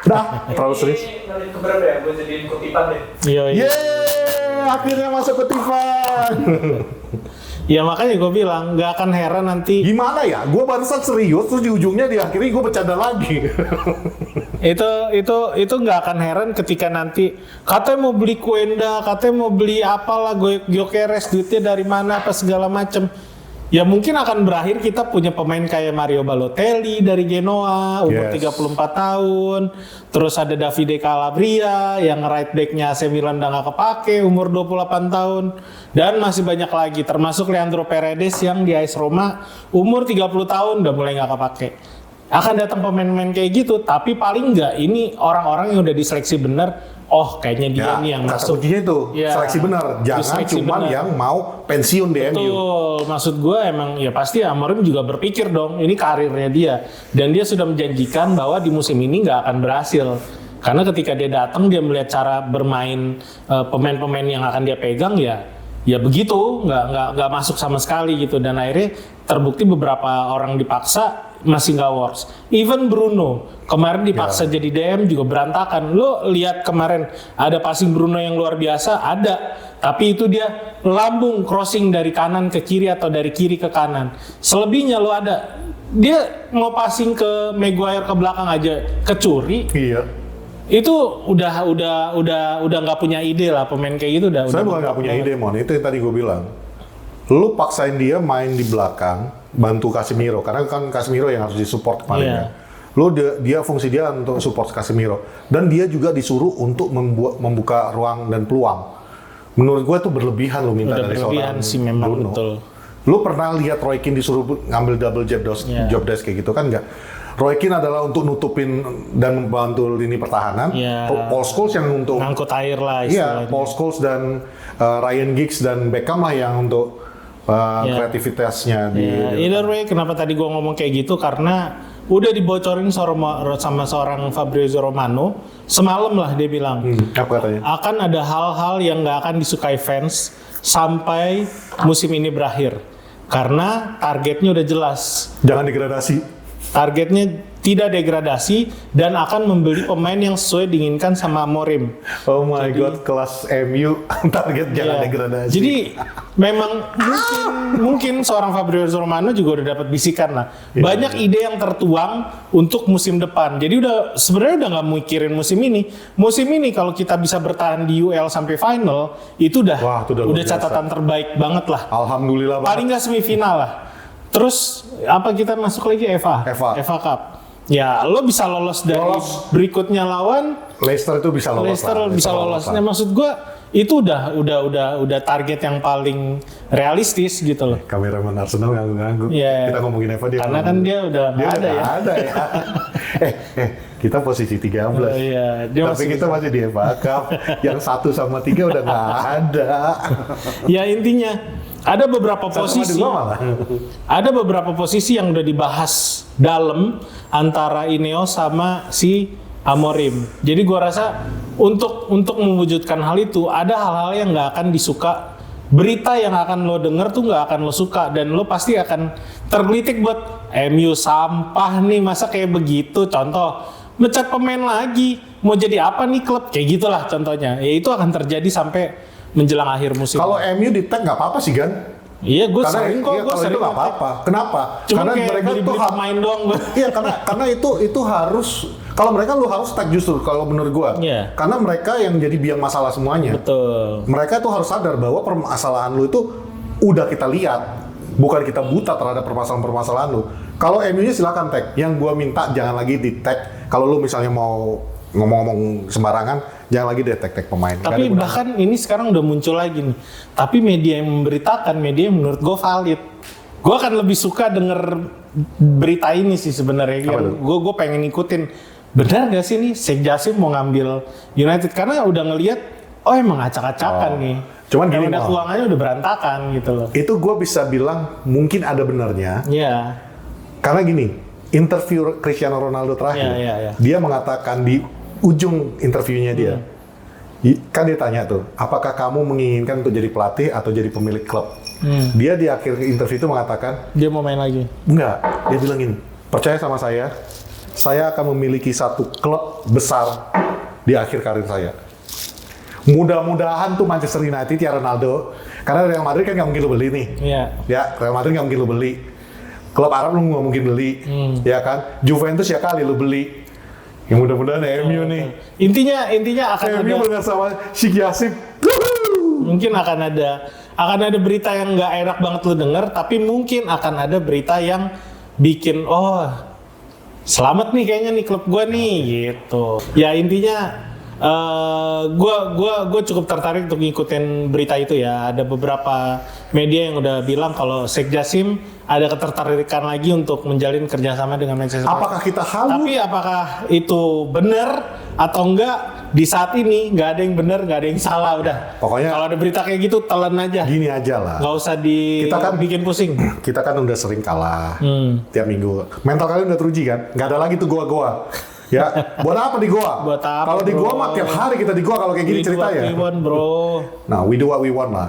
Udah, terlalu serius. Ini menit keberapa ya? Gue jadiin kutipan deh. Iya. Yeay! akhirnya masuk ke Tivan. Ya makanya gue bilang nggak akan heran nanti Gimana ya? Gue barusan serius, terus di ujungnya diakhiri gue bercanda lagi. itu nggak akan heran ketika nanti katanya mau beli Kuenda, katanya mau beli apalah Gyökeres, duitnya dari mana apa segala macem. Ya mungkin akan berakhir kita punya pemain kayak Mario Balotelli dari Genoa umur 34 tahun, terus ada Davide Calabria yang right back-nya AC Milan udah nggak kepake umur 28 tahun, dan masih banyak lagi termasuk Leandro Paredes yang di AS Roma umur 30 tahun udah mulai nggak kepake. Akan datang pemain-pemain kayak gitu, tapi paling nggak ini orang-orang yang udah diseleksi benar. Oh kayaknya dia nih yang kata masuk. kuncinya itu Ya, seleksi benar, jangan diseleksi cuman benar. yang mau pensiun di MU. Betul, maksud gue emang ya pasti Amorim juga berpikir dong, ini karirnya dia, dan dia sudah menjanjikan bahwa di musim ini nggak akan berhasil, karena ketika dia datang dia melihat cara bermain pemain-pemain yang akan dia pegang ya begitu, nggak masuk sama sekali gitu, dan akhirnya terbukti beberapa orang dipaksa masih nggak works. Even Bruno kemarin dipaksa jadi DM juga berantakan. Lo lihat kemarin ada passing Bruno yang luar biasa, ada, tapi itu dia lambung crossing dari kanan ke kiri atau dari kiri ke kanan. Selebihnya lo ada, dia mau passing ke Maguire ke belakang aja kecuri. Iya. Itu udah nggak punya ide lah, pemain kayak gitu udah. Saya bukan nggak punya ide, Mon. Itu yang tadi gue bilang. Lu paksain dia main di belakang, bantu Casemiro, karena kan Casemiro yang harus disupport kemarin Iya. ya. Lu dia fungsi dia untuk support Casemiro, dan dia juga disuruh untuk membuka ruang dan peluang. Menurut gue itu berlebihan lu minta Udah dari berlebihan seorang sih memang, Bruno. betul. Lu pernah lihat Roy Keane disuruh ngambil double Iya. job desk kayak gitu kan nggak? Roy Keane adalah untuk nutupin dan membantu lini pertahanan. Iya. Paul Scholes yang untuk ngangkut air lah iya, istilahnya. Paul Scholes dan Ryan Giggs dan Beckham lah yang untuk kreativitasnya di Either way, kenapa tadi gua ngomong kayak gitu, karena udah dibocorin sama seorang Fabrizio Romano semalam lah, dia bilang apa katanya? akan ada hal-hal yang nggak akan disukai fans sampai musim ini berakhir, karena targetnya udah jelas. Jangan degradasi. Targetnya tidak degradasi dan akan membeli pemain yang sesuai diinginkan sama Amorim. Oh my god, kelas MU target jangan Iya. degradasi. Jadi memang mungkin seorang Fabrizio Romano juga udah dapat bisikan lah. Banyak ide yang tertuang untuk musim depan. Jadi sebenarnya udah nggak mikirin musim ini. Musim ini kalau kita bisa bertahan di UEL sampai final, itu udah Wah, itu udah luar biasa. catatan terbaik banget lah. Alhamdulillah banget. Paling nggak semifinal lah. Terus apa kita masuk lagi FA Cup. Ya, lo bisa lolos dari berikutnya lawan Leicester itu bisa lolos. Leicester lah. bisa lolos. Nah, maksud gua itu udah target yang paling realistis gitu loh. Kameramen Arsenal nganggu-nganggu. Iya. Kita ngomongin apa dia? Karena kan dia udah nggak ada ya. Ada ya. Kita posisi 13. Oh, iya. Dia Tapi masih kita masih di FA Cup. Yang 1 sama 3 udah nggak ada. Ya intinya ada beberapa 1 sama posisi. 2 malah. Ada beberapa posisi yang udah dibahas dalam antara Ineos sama si Amorim. Jadi gua rasa untuk mewujudkan hal itu ada hal-hal yang nggak akan disuka. Berita yang akan lo denger tuh nggak akan lo suka, dan lo pasti akan tergelitik buat MU sampah nih, masa kayak begitu. Contoh, mecat pemain lagi, mau jadi apa nih klub, kayak gitulah contohnya. Ya itu akan terjadi sampai menjelang akhir musim. Kalau MU di tag nggak apa-apa sih, Gan. Iya, gue sering kok, gue kalau sering itu nggak apa-apa. Kenapa? Cuma Karena kayak mereka beli tuh pemain doang. Iya, karena itu harus, kalau mereka lu harus tag justru kalau menurut gua. Iya. Karena mereka yang jadi biang masalah semuanya. Betul. Mereka tuh harus sadar bahwa permasalahan lu itu udah kita lihat. Bukan kita buta terhadap permasalahan-permasalahan lu. Kalau MU-nya silakan tag. Yang gua minta jangan lagi di tag. Kalau lu misalnya mau ngomong-ngomong sembarangan, jangan lagi di tag pemain. Tapi bahkan ini sekarang udah muncul lagi nih. Tapi media yang memberitakan, media yang menurut gue valid. Gue akan lebih suka denger berita ini sih sebenarnya. Gue pengen ngikutin. Benar gak sih nih Sheikh Jassim mau ngambil United? Karena udah ngelihat, oh emang acak-acakan nih. Cuman gini, udah keuangannya udah berantakan gitu loh. itu gue bisa bilang mungkin ada benarnya. Iya. Karena gini, interview Cristiano Ronaldo terakhir, Iya. dia mengatakan di ujung interviewnya dia, kan dia tanya tuh, apakah kamu menginginkan untuk jadi pelatih atau jadi pemilik klub? Dia di akhir interview itu mengatakan, Dia mau main lagi. enggak, dia bilang gini, percaya sama saya akan memiliki satu klub besar di akhir karir saya. Mudah-mudahan tuh Manchester United ya Ronaldo, karena Real Madrid kan nggak mungkin lo beli nih. Iya. Ya, Real Madrid nggak mungkin lo beli. Klub Arab lo nggak mungkin beli, ya kan? Juventus ya kali lo beli. Ya mudah-mudahan MU nih. Intinya akan MU ada, benar sama Sheikh Yassin. mungkin akan ada berita yang nggak enak banget lu denger, tapi mungkin akan ada berita yang bikin selamat nih kayaknya nih klub gua nih gitu. Ya intinya gua cukup tertarik untuk ngikutin berita itu ya. Ada beberapa media yang udah bilang kalau Sheikh Jassim ada ketertarikan lagi untuk menjalin kerjasama dengan Manchester United. Apakah kita halu? Tapi apakah itu benar atau enggak? Di saat ini nggak ada yang benar, nggak ada yang salah udah. Pokoknya kalau ada berita kayak gitu telan aja. Gini aja lah. Nggak usah Kita kan- bikin pusing. Kita kan udah sering kalah tiap minggu. Mental kalian udah teruji kan? Nggak ada lagi tuh goa-goa. Ya, buat apa di goa? Buat apa, Kalau di bro? goa mah tiap hari kita di goa kalau kayak gini We do ceritanya. what we want, bro. Nah, we do what we want lah.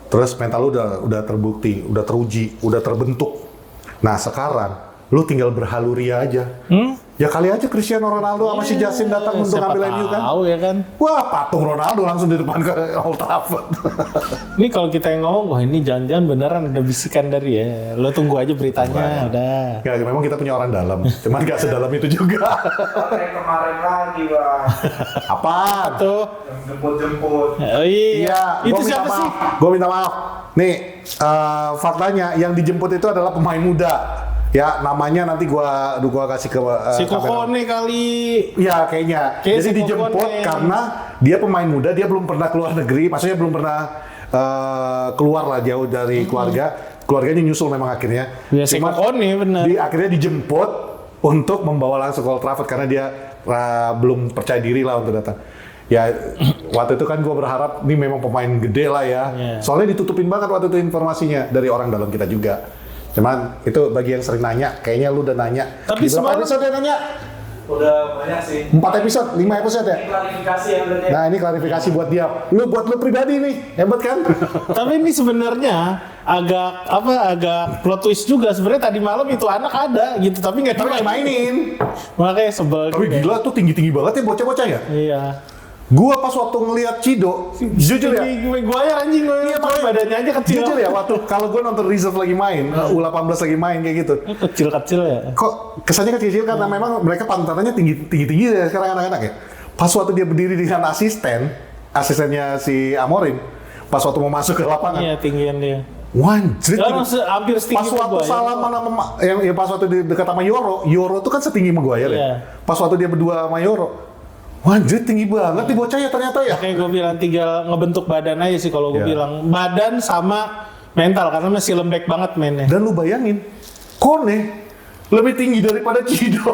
Terus mental lu udah terbukti, udah teruji, udah terbentuk. Nah, sekarang lu tinggal berhaluria aja. Ya kali aja Cristiano Ronaldo sama si Justin datang untuk Siapa ngambil MU kan. tahu ya kan. Wah, patung Ronaldo langsung di depan ke Old Trafford. Ini kalau kita yang ngomong, wah ini jangan-jangan beneran ada bisikan dari ya. Lo tunggu aja beritanya, udah. Ya, memang kita punya orang dalam, cuman gak sedalam itu juga. Kayak kemarin lagi, Bang. Apaan? Tuh. Yang jemput-jemput. Oh iya. Itu gua minta siapa maaf. sih? Gue minta maaf. Nih, faktanya yang dijemput itu adalah pemain muda. Ya, namanya nanti gua kasih ke Si kamera. Kokone kali. Iya, kayaknya. Kayak Jadi si dijemput Kokone. karena dia pemain muda, dia belum pernah keluar negeri, maksudnya belum pernah keluar lah jauh dari keluarga. Keluarganya nyusul memang akhirnya. Ya si Cuman Kokone bener. akhirnya dijemput untuk membawa langsung ke Old Trafford karena dia belum percaya diri lah untuk datang. Ya waktu itu kan gue berharap ini memang pemain gede lah ya. Yeah. Soalnya ditutupin banget waktu itu informasinya dari orang dalam kita juga. Cuman itu bagi yang sering nanya, kayaknya lu udah nanya. Tapi Di berapa semalam- episode dia nanya? Udah banyak sih. 4 episode, 5 episode ya? Ini klarifikasi ya berarti. Nah ini klarifikasi buat dia. Buat lu pribadi nih, hebat kan? Tapi ini sebenarnya agak plot twist juga. Sebenarnya tadi malam itu anak ada gitu, tapi nggak Tapi nggak mainin. Makanya sebel. Tapi juga. gila tuh tinggi-tinggi banget ya bocah-bocah ya. Iya. Gua pas waktu ngeliat Cido, jujur ya. Gue ya anjing gue badannya aja kecil. Jujur ya, waktu kalau gue nonton Reserve lagi main, U18 lagi main kayak gitu. Kecil-kecil ya. Kok kesannya kecil karena memang mereka pantatannya tinggi ya sekarang anak-anak ya. Pas waktu dia berdiri dengan asistennya si Amorim, pas waktu mau masuk ke lapangan, Iya tinggian dia. wanjrit. Dia hampir setinggi Pas waktu salaman sama yang pas waktu di dekat sama Yoro tuh kan setinggi Maguire ya. Iya. Pas waktu dia berdua sama Yoro, wanjrit tinggi banget nih bocah ya ternyata ya. Kayak gue bilang tinggal ngebentuk badan aja sih kalau gue Iya. bilang. Badan sama mental karena masih lembek banget mainnya. Dan lu bayangin, Kone lebih tinggi daripada Cido.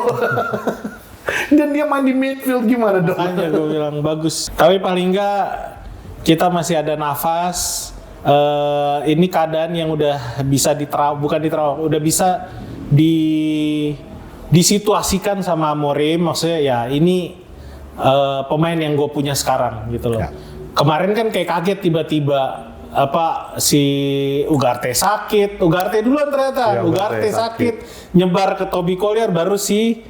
Dan dia main di midfield gimana dong? Makanya gue bilang bagus. Tapi paling enggak kita masih ada nafas. Ini keadaan yang udah bisa udah bisa disituasikan sama Amorim. Maksudnya ya ini pemain yang gue punya sekarang gitu loh. Ya. Kemarin kan kayak kaget tiba-tiba si Ugarte sakit. Ugarte duluan ternyata. Ya, Ugarte sakit. Nyebar ke Toby Collier baru si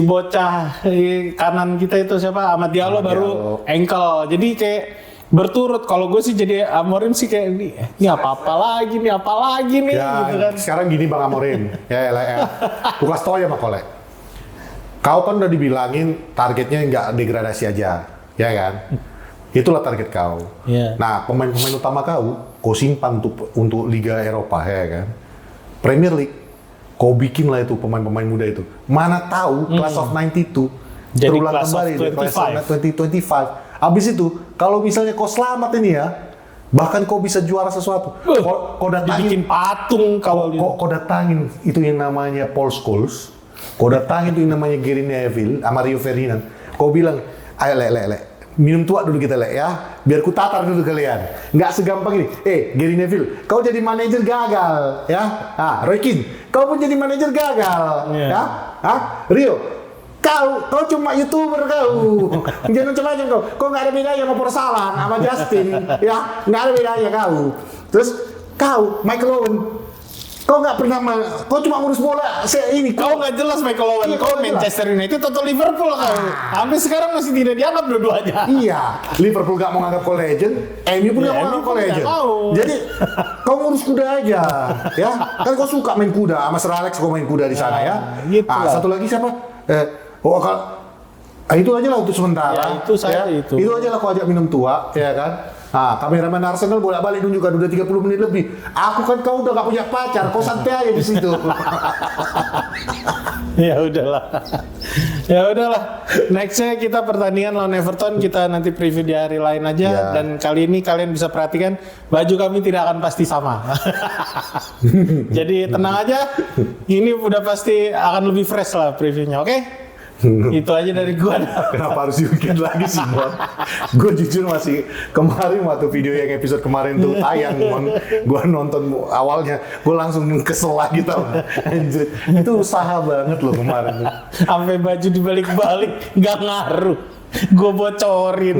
bocah kanan kita itu siapa Ahmad Diallo baru ankle. Jadi kayak berturut. Kalau gue sih jadi Amorim sih kayak ini apa lagi nih Ya, gitu kan. sekarang gini Bang Amorim, ya. Gue kasih tau ya Mak Kole. Kau kan udah dibilangin targetnya nggak degradasi aja, ya kan? Itulah target kau. Iya. Nah, pemain-pemain utama kau simpan untuk Liga Eropa, ya kan? Premier League, kau bikin lah itu pemain-pemain muda itu. Mana tahu Class of 92 Jadi terulang Class of kembali di Class of 25. 2025. Abis itu, kalau misalnya kau selamat ini ya, bahkan kau bisa juara sesuatu. Kau datangin, Dibikin patung kalau kau datangin itu yang namanya Paul Scholes, kau datangin itu yang namanya Gary Neville, sama Rio Ferdinand. Kau bilang, ayo le, minum tua dulu kita le ya, biar ku tatar dulu kalian. Nggak segampang ini. Gary Neville, kau jadi manajer gagal ya. Roy Keane, kau pun jadi manajer gagal Iya. ya. Rio, kau cuma YouTuber kau. Jangan macam-macam kau. Kau nggak ada bedanya sama Porsalan, sama Justin, ya nggak ada bedanya kau. Terus kau, Michael Owen, Kau nggak pernah, kau cuma ngurus bola. Ini Kau nggak jelas Michael Owen, Iya, kau kau nggak Manchester United atau Liverpool kau. Sampai sekarang masih tidak dianggap dua-duanya. Iya, Liverpool gak mau nganggap kau legend, MU pun Iya, gak mau MU nganggap kau pun nggak legend. mau. Jadi kau ngurus kuda aja, ya. Kan kau suka main kuda, sama Sir Alex kau main kuda di sana ya. gitu lah. Satu lagi siapa? Itu aja lah untuk sementara. Ya, itu saja itu. Itu aja lah kau ajak minum tua, ya kan. Kameramen Arsenal bolak-balik nunjukkan udah 30 menit lebih. Aku kan kau udah gak punya pacar, kau santai aja di situ. Ya udahlah. Ya udahlah. Nextnya kita pertandingan lawan Everton, kita nanti preview di hari lain aja. Ya. Dan kali ini kalian bisa perhatikan baju kami tidak akan pasti sama. Jadi tenang aja. Ini udah pasti akan lebih fresh lah previewnya, oke? Itu aja dari gua. Kenapa harus di-weekend lagi sih, Mon? Gue jujur masih kemarin waktu video yang episode kemarin tuh tayang, Mon. Gue nonton awalnya, gue langsung kesel lagi tau. Anjir, itu usaha banget loh kemarin. Sampai baju dibalik-balik nggak ngaruh. Gue bocorin.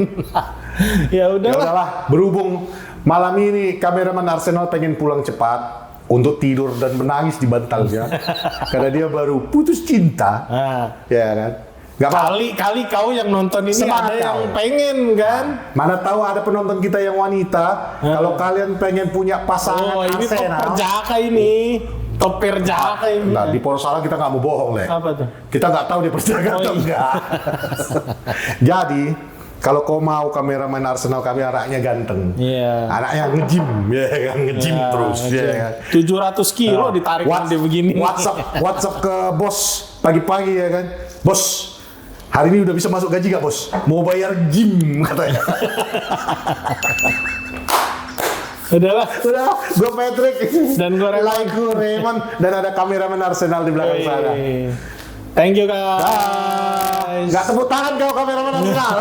Ya Ya udahlah. udahlah, berhubung malam ini kameramen Arsenal pengen pulang cepat untuk tidur dan menangis di bantalnya karena dia baru putus cinta, ya kan? Gak apa. Kali kau yang nonton ini Semangat ada yang kau. pengen kan? Mana tahu ada penonton kita yang wanita. Kalau kalian pengen punya pasangan Oh ini top Arsenal, perjaka ini. Top perjaka ini. nah di Poros Salah kita nggak mau bohong, Le. Apa tuh? Kita nggak tahu dia perjaka atau iya. enggak. Jadi kalau kau mau kameramen Arsenal kami anaknya ganteng, Iya. anaknya nge-gym, ya kan, nge-gym terus, ya kan. 700 kilo ditarik dia begini. WhatsApp ke bos pagi-pagi ya kan, bos. Hari ini udah bisa masuk gaji gak bos? Mau bayar gym katanya. Udahlah. Udah, gue Patrick Dan gue Raymond. like gue Raymond dan ada kameramen Arsenal di belakang sana. Thank you guys. Gak tepuk tangan kau kameramen Arsenal.